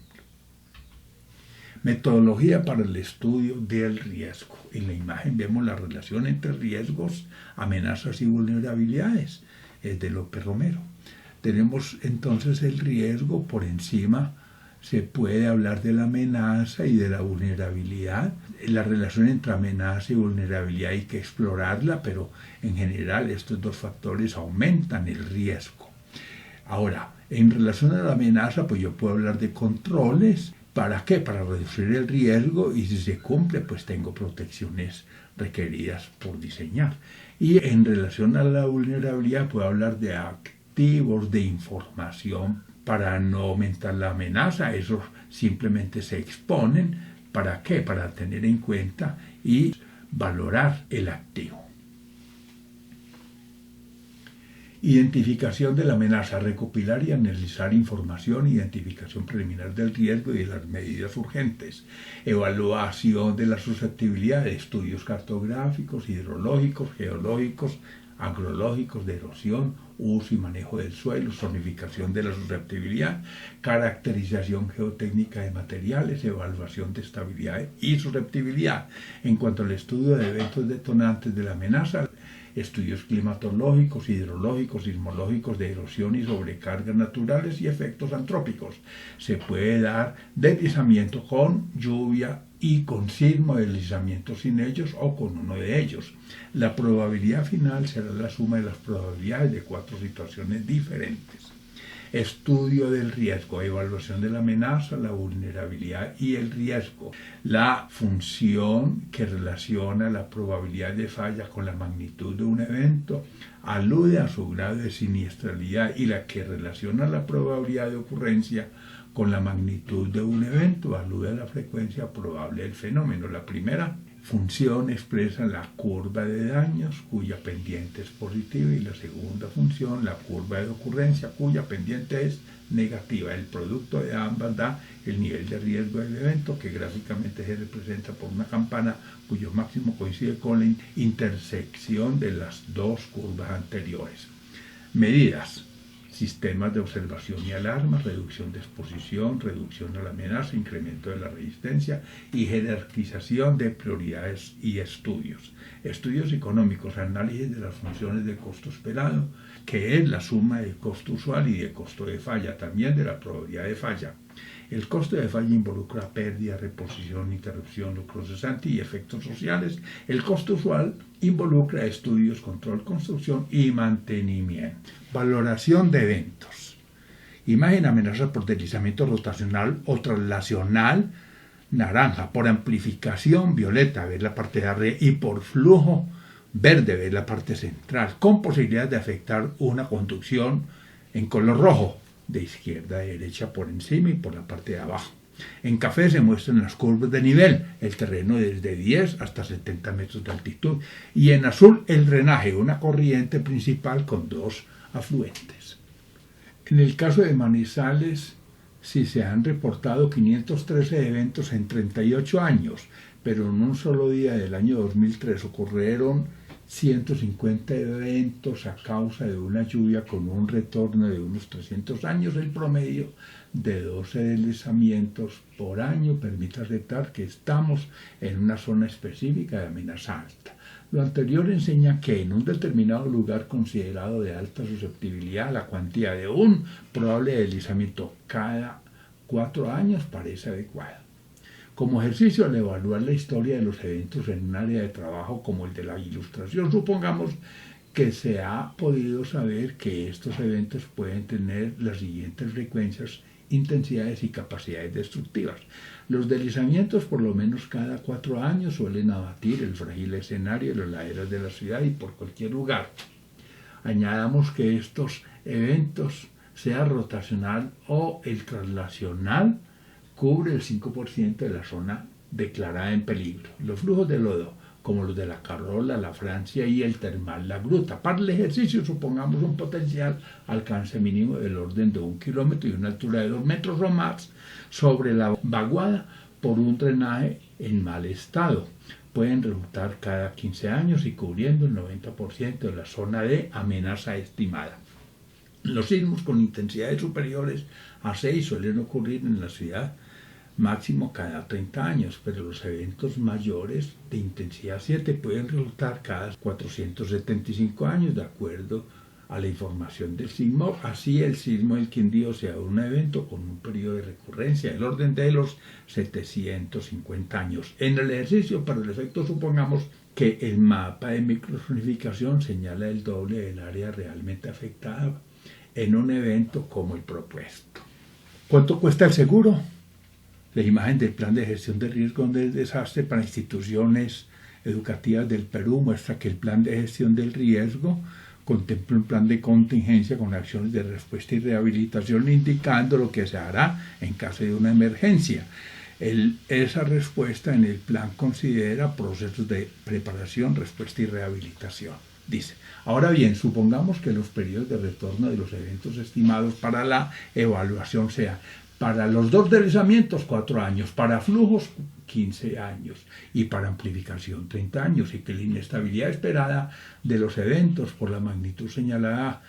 Metodología para el estudio del riesgo. En la imagen vemos la relación entre riesgos, amenazas y vulnerabilidades. Es de López Romero. Tenemos entonces el riesgo por encima. Se puede hablar de la amenaza y de la vulnerabilidad. La relación entre amenaza y vulnerabilidad hay que explorarla, pero en general estos dos factores aumentan el riesgo. Ahora, en relación a la amenaza, pues yo puedo hablar de controles. ¿Para qué? Para reducir el riesgo, y si se cumple, pues tengo protecciones requeridas por diseñar. Y en relación a la vulnerabilidad puedo hablar de activos de información para no aumentar la amenaza. Esos simplemente se exponen. ¿Para qué? Para tener en cuenta y valorar el activo. Identificación de la amenaza, recopilar y analizar información, identificación preliminar del riesgo y de las medidas urgentes, evaluación de la susceptibilidad, estudios cartográficos, hidrológicos, geológicos, agrológicos, de erosión, uso y manejo del suelo, zonificación de la susceptibilidad, caracterización geotécnica de materiales, evaluación de estabilidad y susceptibilidad. En cuanto al estudio de eventos detonantes de la amenaza, estudios climatológicos, hidrológicos, sismológicos, de erosión y sobrecargas naturales y efectos antrópicos. Se puede dar deslizamiento con lluvia y con sismo, deslizamiento sin ellos o con uno de ellos. La probabilidad final será la suma de las probabilidades de 4 situaciones diferentes. Estudio del riesgo, evaluación de la amenaza, la vulnerabilidad y el riesgo. La función que relaciona la probabilidad de falla con la magnitud de un evento alude a su grado de siniestralidad, y la que relaciona la probabilidad de ocurrencia con la magnitud de un evento alude a la frecuencia probable del fenómeno. La primera función expresa la curva de daños cuya pendiente es positiva, y la segunda función la curva de ocurrencia cuya pendiente es negativa. El producto de ambas da el nivel de riesgo del evento, que gráficamente se representa por una campana cuyo máximo coincide con la intersección de las dos curvas anteriores. Medidas: sistemas de observación y alarma, reducción de exposición, reducción a la amenaza, incremento de la resistencia y jerarquización de prioridades y estudios. Estudios económicos, análisis de las funciones de costo esperado, que es la suma del costo usual y de costo de falla, también de la probabilidad de falla. El costo de falla involucra pérdida, reposición, interrupción, lucro cesante y efectos sociales. El costo usual involucra estudios, control, construcción y mantenimiento. Valoración de eventos. Imagen: amenaza por deslizamiento rotacional o traslacional, naranja; por amplificación, violeta, ver la parte de arriba; y por flujo, verde, ver la parte central, con posibilidad de afectar una conducción en color rojo, de izquierda a derecha por encima y por la parte de abajo. En café se muestran las curvas de nivel, el terreno desde 10 hasta 70 metros de altitud, y en azul el drenaje, una corriente principal con 2 afluentes. En el caso de Manizales, sí se han reportado 513 eventos en 38 años, pero en un solo día del año 2003 ocurrieron 150 eventos a causa de una lluvia con un retorno de unos 300 años. El promedio de 12 deslizamientos por año permite aceptar que estamos en una zona específica de amenaza alta. Lo anterior enseña que en un determinado lugar considerado de alta susceptibilidad, la cuantía de un probable deslizamiento cada 4 años parece adecuada. Como ejercicio, al evaluar la historia de los eventos en un área de trabajo como el de la ilustración, supongamos que se ha podido saber que estos eventos pueden tener las siguientes frecuencias, intensidades y capacidades destructivas. Los deslizamientos, por lo menos cada 4 años, suelen abatir el frágil escenario de las laderas de la ciudad y por cualquier lugar. Añadamos que estos eventos, sea rotacional o el traslacional, cubre el 5% de la zona declarada en peligro. Los flujos de lodo, como los de la Carola, la Francia y el termal La Gruta. Para el ejercicio, supongamos un potencial alcance mínimo del orden de 1 kilómetro y una altura de 2 metros o más sobre la vaguada por un drenaje en mal estado. Pueden resultar cada 15 años y cubriendo el 90% de la zona de amenaza estimada. Los sismos con intensidades superiores a 6 suelen ocurrir en la ciudad máximo cada 30 años, pero los eventos mayores de intensidad 7 pueden resultar cada 475 años, de acuerdo a la información del sismo. Así, el sismo del Quindío sea un evento con un periodo de recurrencia del orden de los 750 años. En el ejercicio, para el efecto, supongamos que el mapa de microzonificación señala el doble del área realmente afectada en un evento como el propuesto. ¿Cuánto cuesta el seguro? La imagen del plan de gestión de riesgo del desastre para instituciones educativas del Perú muestra que el plan de gestión del riesgo contempla un plan de contingencia con acciones de respuesta y rehabilitación, indicando lo que se hará en caso de una emergencia. Esa respuesta en el plan considera procesos de preparación, respuesta y rehabilitación. Dice, ahora bien, supongamos que los periodos de retorno de los eventos estimados para la evaluación sean: para los 2 deslizamientos, 4 años, para flujos, 15 años, y para amplificación, 30 años, y que la inestabilidad esperada de los eventos por la magnitud señalada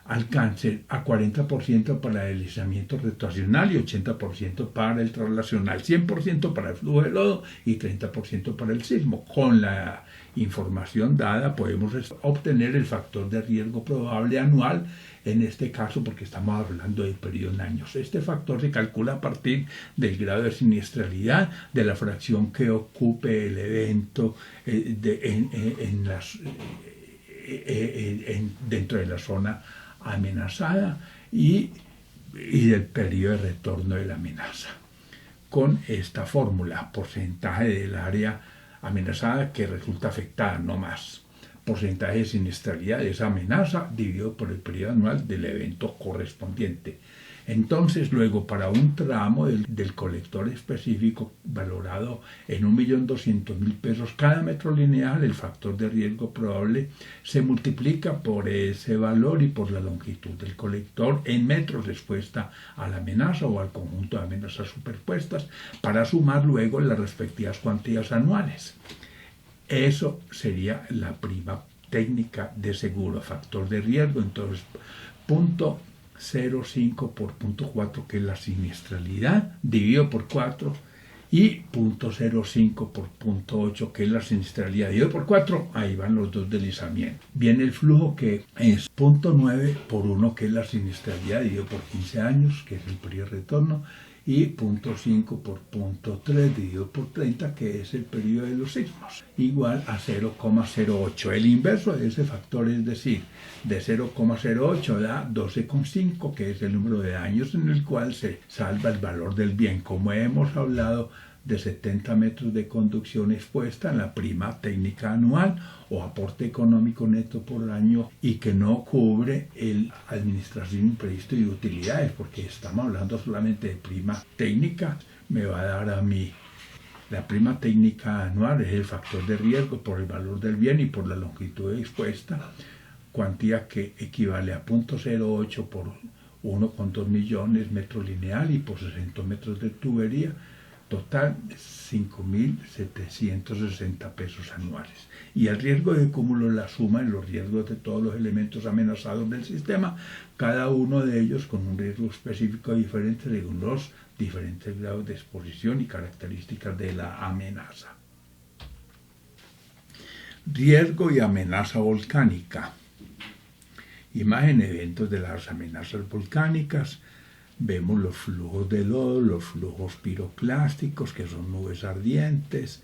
alcance a 40% para el deslizamiento rotacional y 80% para el traslacional, 100% para el flujo de lodo y 30% para el sismo. Con la información dada podemos obtener el factor de riesgo probable anual, en este caso porque estamos hablando del periodo en años. Este factor se calcula a partir del grado de siniestralidad, de la fracción que ocupe el evento dentro de la zona amenazada y del periodo de retorno de la amenaza. Con esta fórmula, porcentaje del área amenazada que resulta afectada, no más. Porcentaje de siniestralidad de esa amenaza dividido por el periodo anual del evento correspondiente. Entonces, luego, para un tramo del colector específico valorado en 1.200.000 pesos cada metro lineal, el factor de riesgo probable se multiplica por ese valor y por la longitud del colector en metros expuesta a la amenaza o al conjunto de amenazas superpuestas, para sumar luego las respectivas cuantías anuales. Eso sería la prima técnica de seguro, factor de riesgo. Entonces, 0.05 por 0.4, que es la siniestralidad, dividido por 4, y 0.05 por 0.8, que es la siniestralidad, dividido por 4, ahí van los 2 deslizamientos. Viene el flujo, que es 0.9 por 1, que es la siniestralidad, dividido por 15 años, que es el periodo de retorno, y 0.5 por 0.3 dividido por 30, que es el periodo de los sismos, igual a 0,08. El inverso de ese factor, es decir, de 0,08 da 12,5, que es el número de años en el cual se salva el valor del bien. Como hemos hablado de 70 metros de conducción expuesta en la prima técnica anual o aporte económico neto por año, y que no cubre el administración imprevisto y utilidades, porque estamos hablando solamente de prima técnica, me va a dar a mí la prima técnica anual, es el factor de riesgo por el valor del bien y por la longitud expuesta, cuantía que equivale a 0.08 por 1,2 millones metro lineal y por 60 metros de tubería, Total, 5.760 pesos anuales. Y el riesgo de cúmulo, la suma de los riesgos de todos los elementos amenazados del sistema, cada uno de ellos con un riesgo específico diferente según los diferentes grados de exposición y características de la amenaza. Riesgo y amenaza volcánica. Imagen, eventos de las amenazas volcánicas. Vemos los flujos de lodo, los flujos piroclásticos, que son nubes ardientes,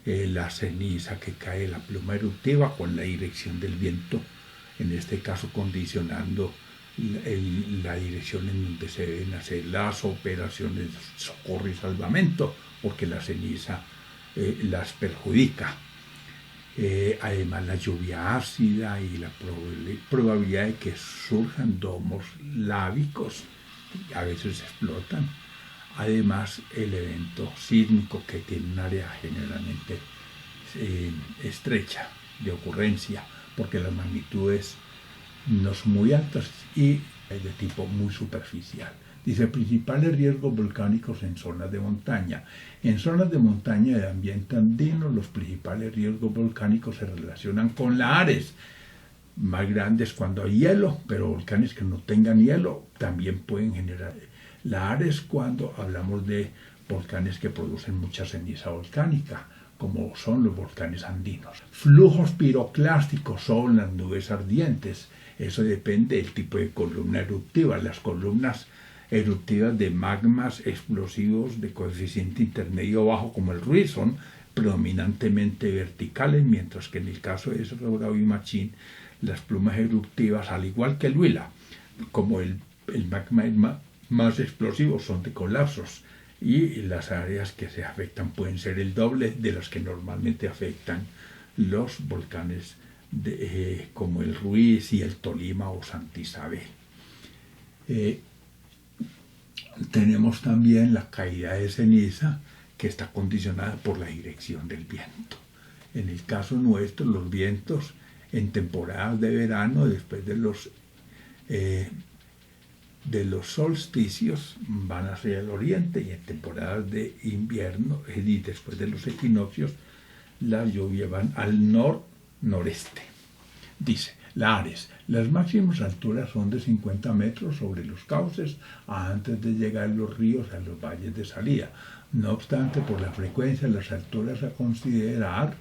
la ceniza que cae de la pluma eruptiva con la dirección del viento, en este caso condicionando la dirección en donde se deben hacer las operaciones de socorro y salvamento, porque la ceniza las perjudica. Además, la lluvia ácida y la probabilidad de que surjan domos lábicos, a veces explotan. Además, el evento sísmico, que tiene un área generalmente estrecha de ocurrencia, porque las magnitudes no son muy altas y es de tipo muy superficial. Dice, principales riesgos volcánicos en zonas de montaña. En zonas de montaña de ambiente andino, los principales riesgos volcánicos se relacionan con lahares más grandes cuando hay hielo, pero volcanes que no tengan hielo también pueden generar lahares cuando hablamos de volcanes que producen mucha ceniza volcánica, como son los volcanes andinos. Flujos piroclásticos son las nubes ardientes. Eso depende del tipo de columna eruptiva. Las columnas eruptivas de magmas explosivos de coeficiente intermedio bajo, como el Ruiz, son predominantemente verticales, mientras que en el caso de Cerro Bravo y Machín, las plumas eruptivas, al igual que el Huila, como el magma más explosivo, son de colapsos, y las áreas que se afectan pueden ser el doble de las que normalmente afectan los volcanes como el Ruiz y el Tolima o Santa Isabel. Tenemos también la caída de ceniza, que está condicionada por la dirección del viento. En el caso nuestro, los vientos en temporadas de verano, después de los solsticios, van hacia el oriente, y en temporadas de invierno y después de los equinoccios, las lluvias van al nor-noreste. Dice, lahares. Las máximas alturas son de 50 metros sobre los cauces antes de llegar los ríos a los valles de salida. No obstante, por la frecuencia, las alturas a considerar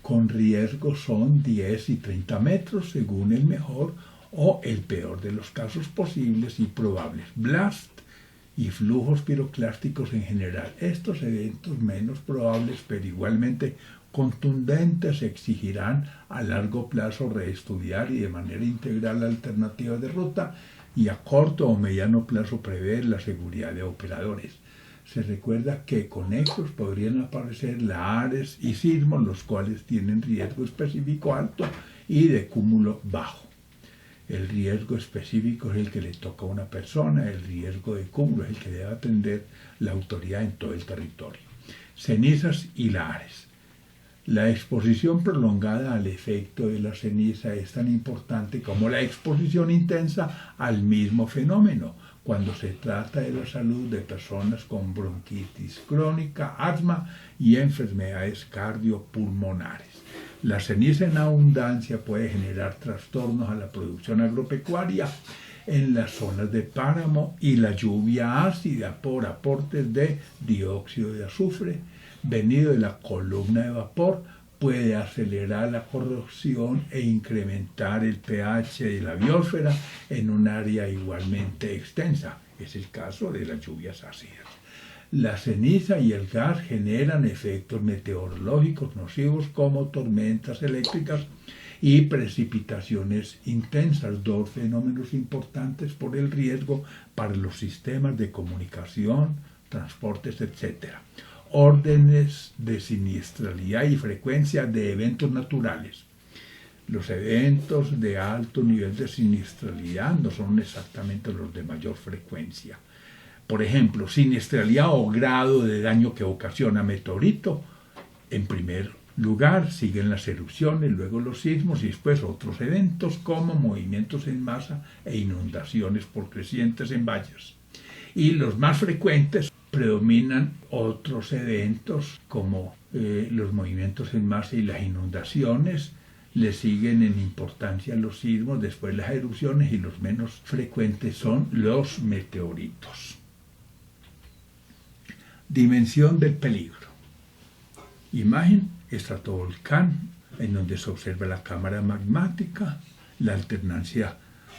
con riesgo son 10 y 30 metros según el mejor o el peor de los casos posibles y probables. Blast y flujos piroclásticos en general. Estos eventos menos probables, pero igualmente contundentes, exigirán a largo plazo reestudiar y de manera integral alternativas de ruta, y a corto o mediano plazo prever la seguridad de operadores. Se recuerda que con estos podrían aparecer lahares y sismos, los cuales tienen riesgo específico alto y de cúmulo bajo. El riesgo específico es el que le toca a una persona, el riesgo de cúmulo es el que debe atender la autoridad en todo el territorio. Cenizas y lahares. La exposición prolongada al efecto de la ceniza es tan importante como la exposición intensa al mismo fenómeno, cuando se trata de la salud de personas con bronquitis crónica, asma y enfermedades cardiopulmonares. La ceniza en abundancia puede generar trastornos a la producción agropecuaria en las zonas de páramo, y la lluvia ácida por aportes de dióxido de azufre venido de la columna de vapor puede acelerar la corrosión e incrementar el pH de la biosfera en un área igualmente extensa. Es el caso de las lluvias ácidas. La ceniza y el gas generan efectos meteorológicos nocivos como tormentas eléctricas y precipitaciones intensas, dos fenómenos importantes por el riesgo para los sistemas de comunicación, transportes, etc. Órdenes de siniestralidad y frecuencia de eventos naturales. Los eventos de alto nivel de siniestralidad no son exactamente los de mayor frecuencia. Por ejemplo, siniestralidad o grado de daño que ocasiona meteorito. En primer lugar siguen las erupciones, luego los sismos y después otros eventos como movimientos en masa e inundaciones por crecientes en valles. Y los más frecuentes predominan otros eventos como los movimientos en masa y las inundaciones. Le siguen en importancia los sismos, después las erupciones, y los menos frecuentes son los meteoritos. Dimensión del peligro. Imagen: estratovolcán, en donde se observa la cámara magmática, la alternancia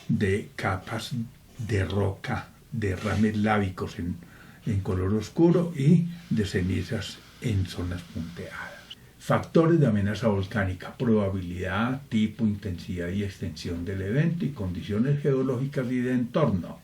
de capas de roca, derrames lábicos en color oscuro y de cenizas en zonas punteadas. Factores de amenaza volcánica: probabilidad, tipo, intensidad y extensión del evento y condiciones geológicas y de entorno.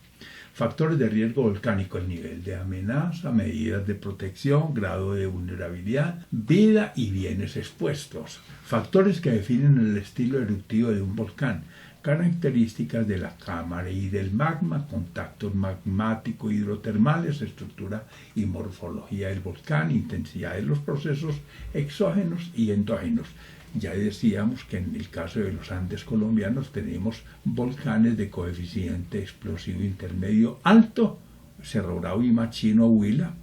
Factores de riesgo volcánico: el nivel de amenaza, medidas de protección, grado de vulnerabilidad, vida y bienes expuestos. Factores que definen el estilo eruptivo de un volcán: características de la cámara y del magma, contactos magmático-hidrotermales, estructura y morfología del volcán, intensidad de los procesos exógenos y endógenos. Ya decíamos que en el caso de los Andes colombianos tenemos volcanes de coeficiente explosivo intermedio alto, Cerro Bravo y Machino, Huila,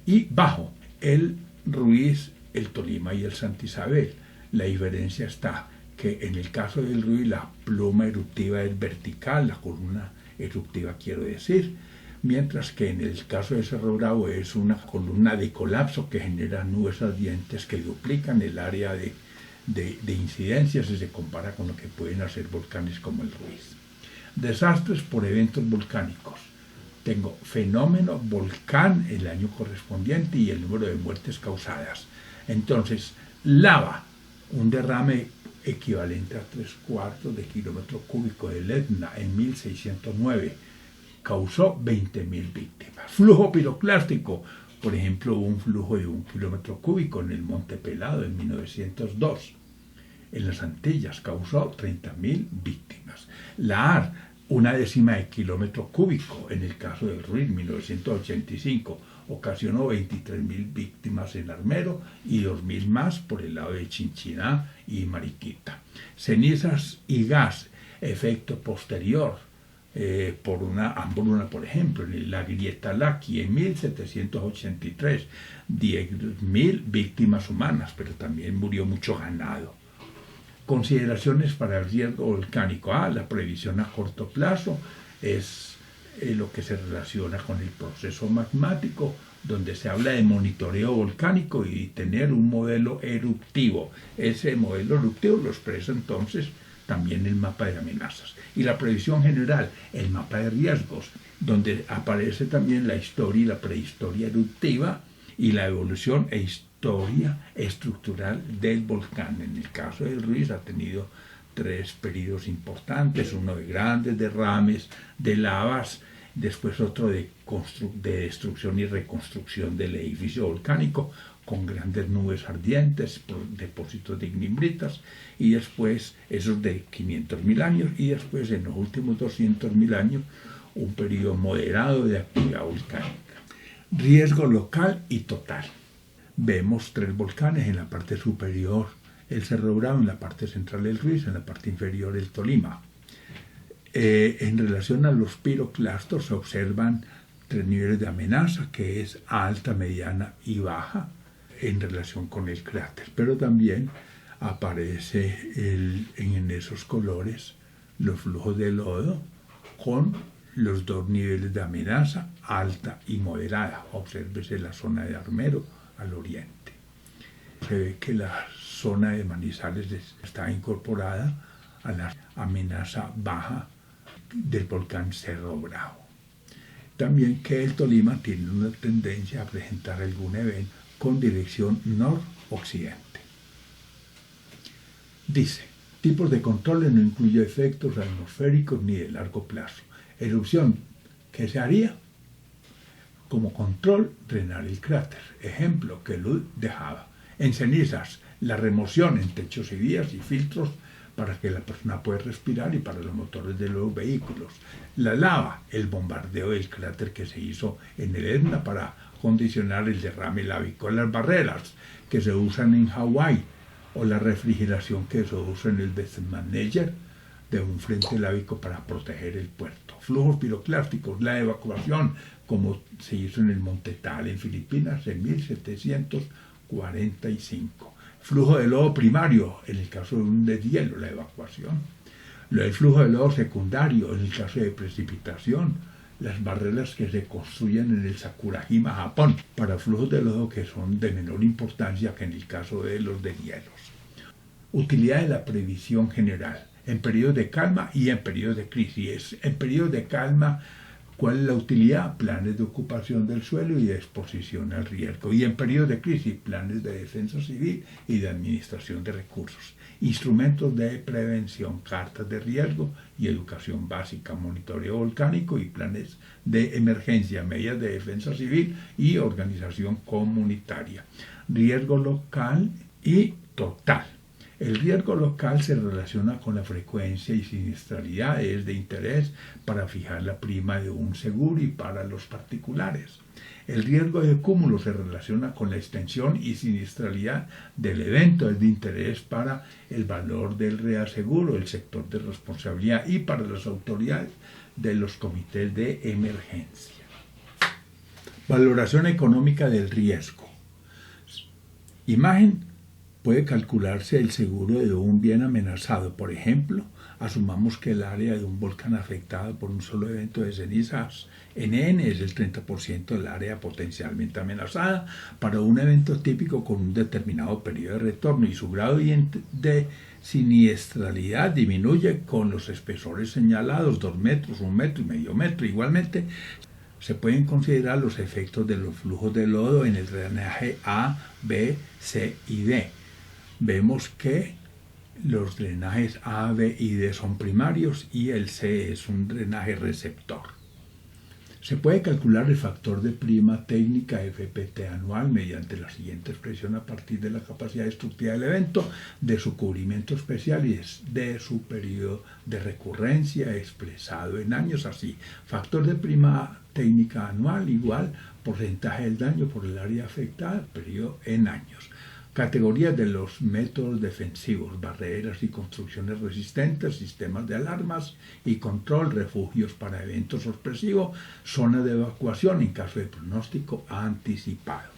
y bajo, el Ruiz, el Tolima y el Santa Isabel. La diferencia está que en el caso del Ruiz la pluma eruptiva es vertical, la columna eruptiva quiero decir, mientras que en el caso de Cerro Bravo es una columna de colapso que genera nubes ardientes que duplican el área de incidencia si se compara con lo que pueden hacer volcanes como el Ruiz. Desastres por eventos volcánicos. Tengo fenómeno, volcán, el año correspondiente y el número de muertes causadas. Entonces, lava, un derrame equivalente a 3/4 de kilómetro cúbico del Etna en 1609, causó 20.000 víctimas. Flujo piroclástico, por ejemplo, un flujo de 1 kilómetro cúbico en el Monte Pelado en 1902. En las Antillas causó 30.000 víctimas. La AR, 1/10 de kilómetro cúbico en el caso del Ruiz, 1985, ocasionó 23.000 víctimas en Armero y 2.000 más por el lado de Chinchiná y Mariquita. Cenizas y gas, efecto posterior por una hambruna, por ejemplo, en la grieta Laki en 1783, 10.000 víctimas humanas, pero también murió mucho ganado. Consideraciones para el riesgo volcánico. La previsión a corto plazo es lo que se relaciona con el proceso magmático, donde se habla de monitoreo volcánico y tener un modelo eruptivo. Ese modelo eruptivo lo expresa entonces también el mapa de amenazas. Y la previsión general, el mapa de riesgos, donde aparece también la historia y la prehistoria eruptiva y la evolución e historia estructural del volcán. En el caso del Ruiz ha tenido 3 periodos importantes, uno de grandes derrames de lavas, después otro de destrucción y reconstrucción del edificio volcánico con grandes nubes ardientes, depósitos de ignimbritas, y después esos de 500.000 años, y después en los últimos 200.000 años un periodo moderado de actividad volcánica. Riesgo local y total. Vemos 3 volcanes en la parte superior, el Cerro Bravo, en la parte central el Ruiz, en la parte inferior el Tolima. En relación a los piroclastos se observan 3 niveles de amenaza, que es alta, mediana y baja, en relación con el cráter, pero también aparece en esos colores los flujos de lodo con los 2 niveles de amenaza, alta y moderada. Obsérvese la zona de Armero al oriente. Se ve que la zona de Manizales está incorporada a la amenaza baja del volcán Cerro Bravo. También que el Tolima tiene una tendencia a presentar algún evento con dirección noroccidente. Dice, tipos de controles: no incluye efectos atmosféricos ni de largo plazo. Erupción, ¿qué se haría? Como control, drenar el cráter. Ejemplo, que Luz dejaba. En cenizas, la remoción en techos y vías y filtros para que la persona pueda respirar y para los motores de los vehículos. La lava, el bombardeo del cráter que se hizo en el Etna para condicionar el derrame lávico. Las barreras que se usan en Hawái o la refrigeración que se usa en el Westmaneger de un frente lábico para proteger el puerto. Flujos piroclásticos, la evacuación, como se hizo en el Monte Tal, en Filipinas, en 1745. Flujo de lodo primario, en el caso de un deshielo, la evacuación. El flujo de lodo secundario, en el caso de precipitación. Las barreras que se construyen en el Sakurajima, Japón, para flujos de lodo que son de menor importancia que en el caso de los deshielos. Utilidad de la previsión general, en periodos de calma y en periodos de crisis. En periodos de calma, ¿cuál es la utilidad? Planes de ocupación del suelo y de exposición al riesgo. Y en periodos de crisis, planes de defensa civil y de administración de recursos. Instrumentos de prevención, cartas de riesgo y educación básica, monitoreo volcánico y planes de emergencia, medidas de defensa civil y organización comunitaria. Riesgo local y total. El riesgo local se relaciona con la frecuencia y siniestralidad, es de interés para fijar la prima de un seguro y para los particulares. El riesgo de cúmulo se relaciona con la extensión y siniestralidad del evento, es de interés para el valor del reaseguro, el sector de responsabilidad y para las autoridades de los comités de emergencia. Valoración económica del riesgo. Imagen. Puede calcularse el seguro de un bien amenazado. Por ejemplo, asumamos que el área de un volcán afectado por un solo evento de cenizas NN es el 30% del área potencialmente amenazada para un evento típico con un determinado periodo de retorno y su grado de siniestralidad disminuye con los espesores señalados, 2 metros, 1 metro y medio metro. Igualmente, se pueden considerar los efectos de los flujos de lodo en el drenaje A, B, C y D. Vemos que los drenajes A, B y D son primarios y el C es un drenaje receptor. Se puede calcular el factor de prima técnica FPT anual mediante la siguiente expresión a partir de la capacidad destructiva del evento, de su cubrimiento especial y de su periodo de recurrencia expresado en años. Así, factor de prima técnica anual igual porcentaje del daño por el área afectada, periodo en años. Categorías de los métodos defensivos, barreras y construcciones resistentes, sistemas de alarmas y control, refugios para eventos sorpresivos, zona de evacuación en caso de pronóstico anticipado.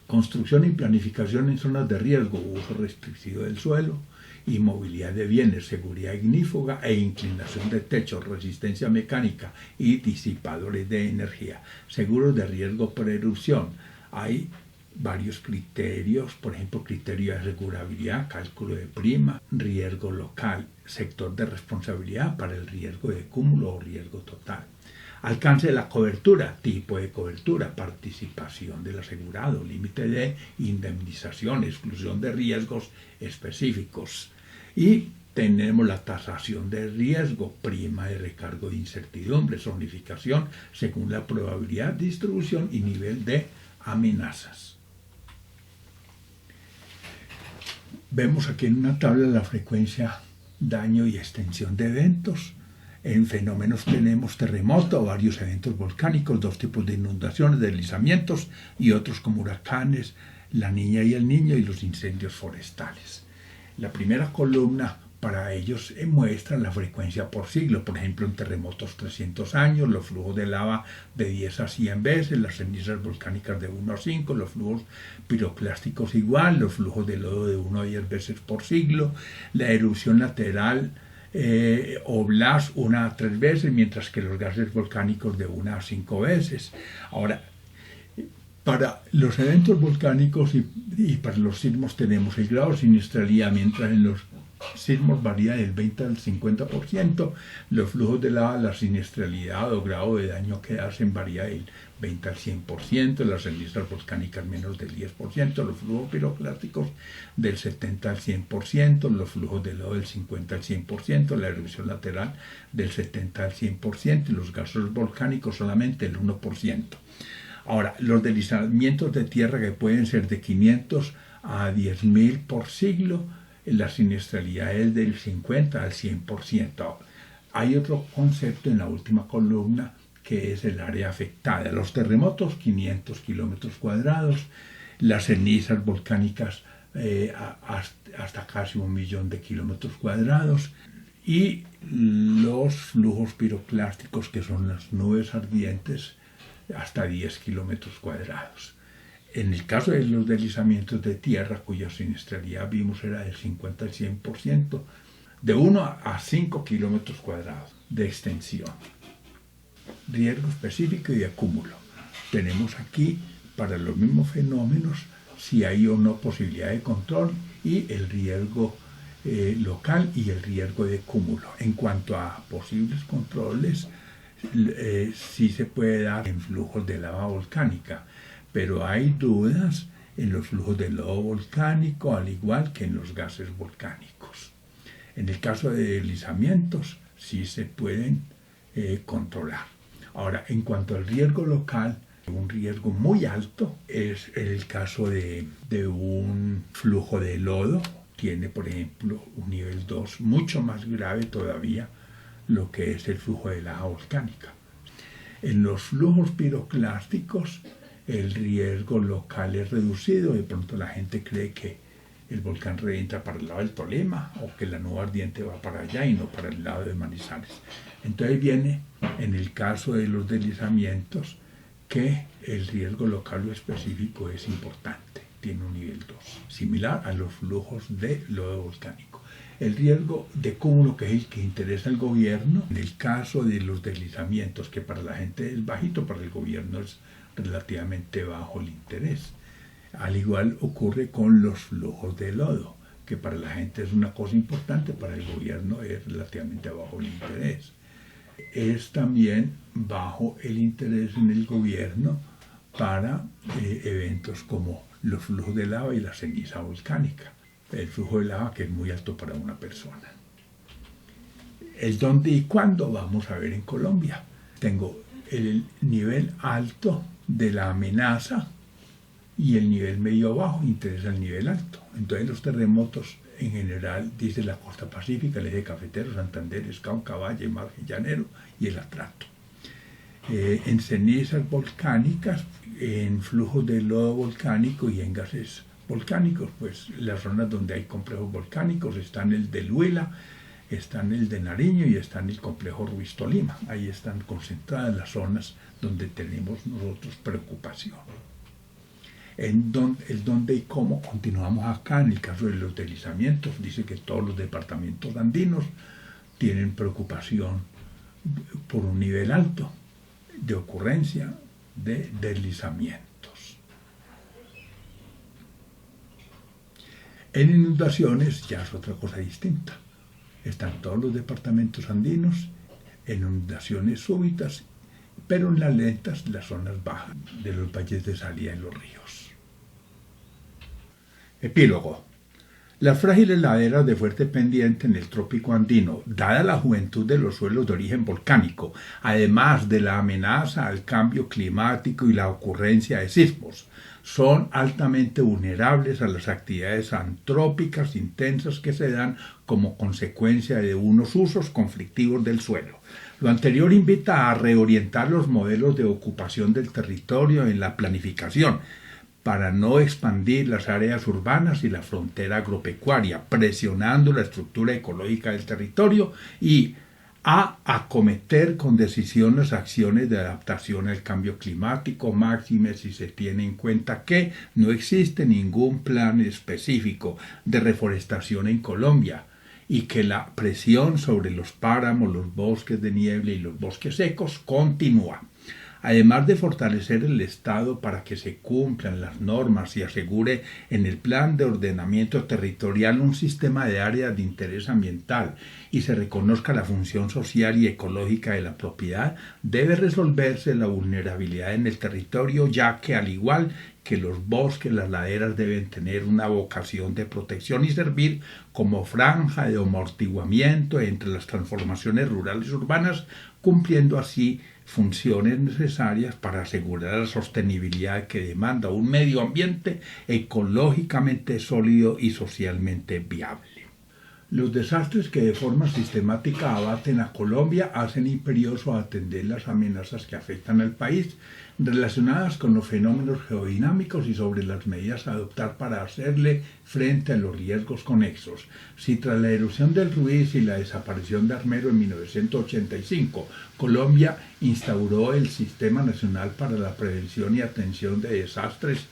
Construcción y planificación en zonas de riesgo, uso restrictivo del suelo, inmovilidad de bienes, seguridad ignífuga e inclinación de techos, resistencia mecánica y disipadores de energía. Seguros de riesgo por erupción. Hay varios criterios, por ejemplo, criterio de asegurabilidad, cálculo de prima, riesgo local, sector de responsabilidad para el riesgo de cúmulo o riesgo total. Alcance de la cobertura, tipo de cobertura, participación del asegurado, límite de indemnización, exclusión de riesgos específicos. Y tenemos la tasación de riesgo, prima de recargo de incertidumbre, zonificación según la probabilidad, distribución y nivel de amenazas. Vemos aquí en una tabla la frecuencia, daño y extensión de eventos. En fenómenos tenemos terremoto, varios eventos volcánicos, 2 tipos de inundaciones, deslizamientos y otros como huracanes, la niña y el niño y los incendios forestales. La primera columna para ellos muestra la frecuencia por siglo, por ejemplo en terremotos 300 años, los flujos de lava de 10 a 100 veces, las cenizas volcánicas de 1 a 5, los flujos piroclásticos igual, los flujos de lodo de 1 a 10 veces por siglo, la erupción lateral o blast 1 a 3 veces, mientras que los gases volcánicos de 1 a 5 veces. Ahora, para los eventos volcánicos y para los sismos tenemos el grado de siniestralidad, mientras en los sismos varía del 20 al 50%, los flujos de lava, la siniestralidad o grado de daño que hacen varía del 20 al 100%, las cenizas volcánicas menos del 10%, los flujos piroclásticos del 70 al 100%, los flujos de lodo del 50 al 100%, la erupción lateral del 70 al 100% y los gases volcánicos solamente el 1%. Ahora, los deslizamientos de tierra que pueden ser de 500 a 10.000 por siglo, la siniestralidad es del 50 al 100%. Hay otro concepto en la última columna que es el área afectada. Los terremotos, 500 kilómetros cuadrados, las cenizas volcánicas hasta casi 1 millón de kilómetros cuadrados y los flujos piroclásticos, que son las nubes ardientes, hasta 10 kilómetros cuadrados. En el caso de los deslizamientos de tierra, cuya siniestralidad vimos era del 50 al 100%, de 1 a 5 kilómetros cuadrados de extensión. Riesgo específico y de cúmulo. Tenemos aquí, para los mismos fenómenos, si hay o no posibilidad de control y el riesgo local y el riesgo de cúmulo. En cuanto a posibles controles, sí se puede dar en flujos de lava volcánica, pero hay dudas en los flujos de lodo volcánico, al igual que en los gases volcánicos. En el caso de deslizamientos, sí se pueden controlar. Ahora, en cuanto al riesgo local, un riesgo muy alto es el caso de un flujo de lodo. Tiene, por ejemplo, un nivel 2, mucho más grave todavía lo que es el flujo de lava volcánica. En los flujos piroclásticos, el riesgo local es reducido. De pronto la gente cree que el volcán revienta para el lado del Tolima o que la nube ardiente va para allá y no para el lado de Manizales. Entonces viene, en el caso de los deslizamientos, que el riesgo local o específico es importante, tiene un nivel 2, similar a los flujos de lodo volcánico. El riesgo de cúmulo, que es el que interesa al gobierno, en el caso de los deslizamientos, que para la gente es bajito, para el gobierno es relativamente bajo el interés. Al igual ocurre con los flujos de lodo, que para la gente es una cosa importante, para el gobierno es relativamente bajo el interés. Es también bajo el interés en el gobierno para eventos como los flujos de lava y la ceniza volcánica. El flujo de lava, que es muy alto para una persona. El dónde y cuándo vamos a ver en Colombia. Tengo el nivel alto de la amenaza y el nivel medio bajo interesa el nivel alto. Entonces los terremotos en general, dice la costa pacífica, el eje cafetero, Santander, Cauca, Valle, Margen Llanero y el Atrato. En cenizas volcánicas, en flujos de lodo volcánico y en gases volcánicos, pues las zonas donde hay complejos volcánicos están el del Huila, están el de Nariño y están el complejo Ruiz Tolima. Ahí están concentradas las zonas donde tenemos nosotros preocupación. El dónde y cómo continuamos acá. En el caso de los deslizamientos, dice que todos los departamentos andinos tienen preocupación por un nivel alto de ocurrencia de deslizamientos. En inundaciones ya es otra cosa distinta. Están todos los departamentos andinos en inundaciones súbitas, pero en las lentas, las zonas bajas de los valles de salida de los ríos. Epílogo. Las frágiles laderas de fuerte pendiente en el trópico andino, dada la juventud de los suelos de origen volcánico, además de la amenaza al cambio climático y la ocurrencia de sismos, son altamente vulnerables a las actividades antrópicas intensas que se dan como consecuencia de unos usos conflictivos del suelo. Lo anterior invita a reorientar los modelos de ocupación del territorio en la planificación, para no expandir las áreas urbanas y la frontera agropecuaria, presionando la estructura ecológica del territorio y a acometer con decisión las acciones de adaptación al cambio climático, máxime si se tiene en cuenta que no existe ningún plan específico de reforestación en Colombia y que la presión sobre los páramos, los bosques de niebla y los bosques secos continúa. Además de fortalecer el Estado para que se cumplan las normas y asegure en el plan de ordenamiento territorial un sistema de áreas de interés ambiental y se reconozca la función social y ecológica de la propiedad, debe resolverse la vulnerabilidad en el territorio, ya que al igual que los bosques, las laderas deben tener una vocación de protección y servir como franja de amortiguamiento entre las transformaciones rurales y urbanas, cumpliendo así funciones necesarias para asegurar la sostenibilidad que demanda un medio ambiente ecológicamente sólido y socialmente viable. Los desastres que de forma sistemática abaten a Colombia hacen imperioso atender las amenazas que afectan al país relacionadas con los fenómenos geodinámicos y sobre las medidas a adoptar para hacerle frente a los riesgos conexos. Si tras la erupción del Ruiz y la desaparición de Armero en 1985, Colombia instauró el Sistema Nacional para la Prevención y Atención de Desastres,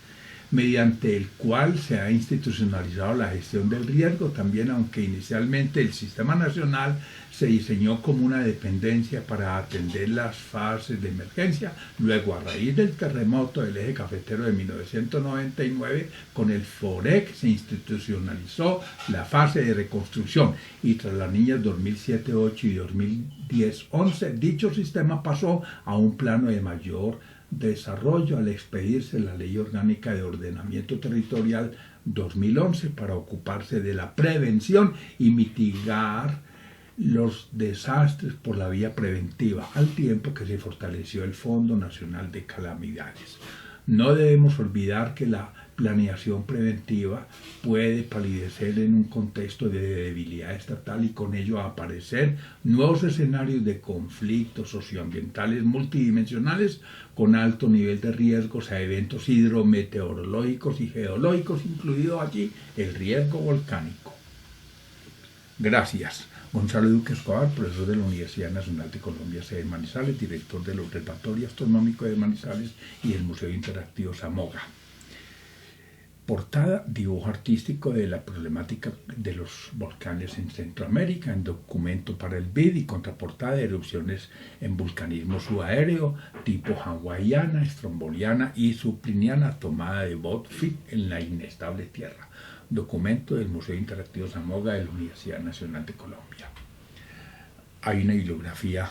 mediante el cual se ha institucionalizado la gestión del riesgo también, aunque inicialmente el Sistema Nacional se diseñó como una dependencia para atender las fases de emergencia. Luego, a raíz del terremoto del eje cafetero de 1999, con el FOREC se institucionalizó la fase de reconstrucción y tras las niñas 2007-8 y 2010-11, dicho sistema pasó a un plano de mayor desarrollo al expedirse la Ley Orgánica de Ordenamiento Territorial 2011 para ocuparse de la prevención y mitigar los desastres por la vía preventiva, al tiempo que se fortaleció el Fondo Nacional de Calamidades. No debemos olvidar que la planeación preventiva puede palidecer en un contexto de debilidad estatal y con ello aparecer nuevos escenarios de conflictos socioambientales multidimensionales con alto nivel de riesgos a eventos hidrometeorológicos y geológicos, incluido allí el riesgo volcánico. Gracias. Gonzalo Duque Escobar, profesor de la Universidad Nacional de Colombia, sede Manizales, director del Observatorio Astronómico de Manizales y del Museo Interactivo Zamoga. Portada, dibujo artístico de la problemática de los volcanes en Centroamérica, en documento para el BID, y contraportada de erupciones en vulcanismo subaéreo, tipo hawaiana, estromboliana y subpliniana, tomada de Botfield en la inestable Tierra. Documento del Museo Interactivo Zamoga de la Universidad Nacional de Colombia. Hay una bibliografía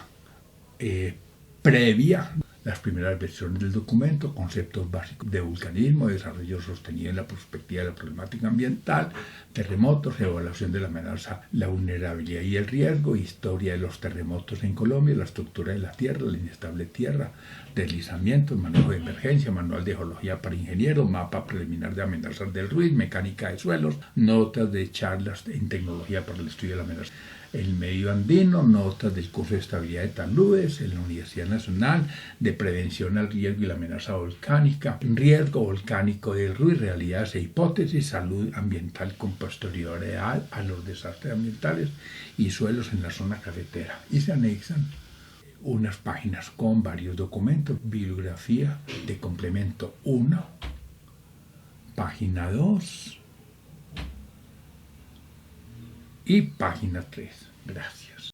previa, las primeras versiones del documento, conceptos básicos de vulcanismo, desarrollo sostenido en la perspectiva de la problemática ambiental, terremotos, evaluación de la amenaza, la vulnerabilidad y el riesgo, historia de los terremotos en Colombia, la estructura de la tierra, la inestable tierra, deslizamientos, manejo de emergencia, manual de geología para ingenieros, mapa preliminar de amenazas del ruiz, mecánica de suelos, notas de charlas en tecnología para el estudio de la amenaza. El medio andino, notas del curso de estabilidad de taludes en la Universidad Nacional, de prevención al riesgo y la amenaza volcánica, riesgo volcánico del Ruiz, realidades e hipótesis, salud ambiental con posterioridad a los desastres ambientales y suelos en la zona cafetera. Y se anexan unas páginas con varios documentos, bibliografía de complemento 1, página 2 y página 3. Gracias.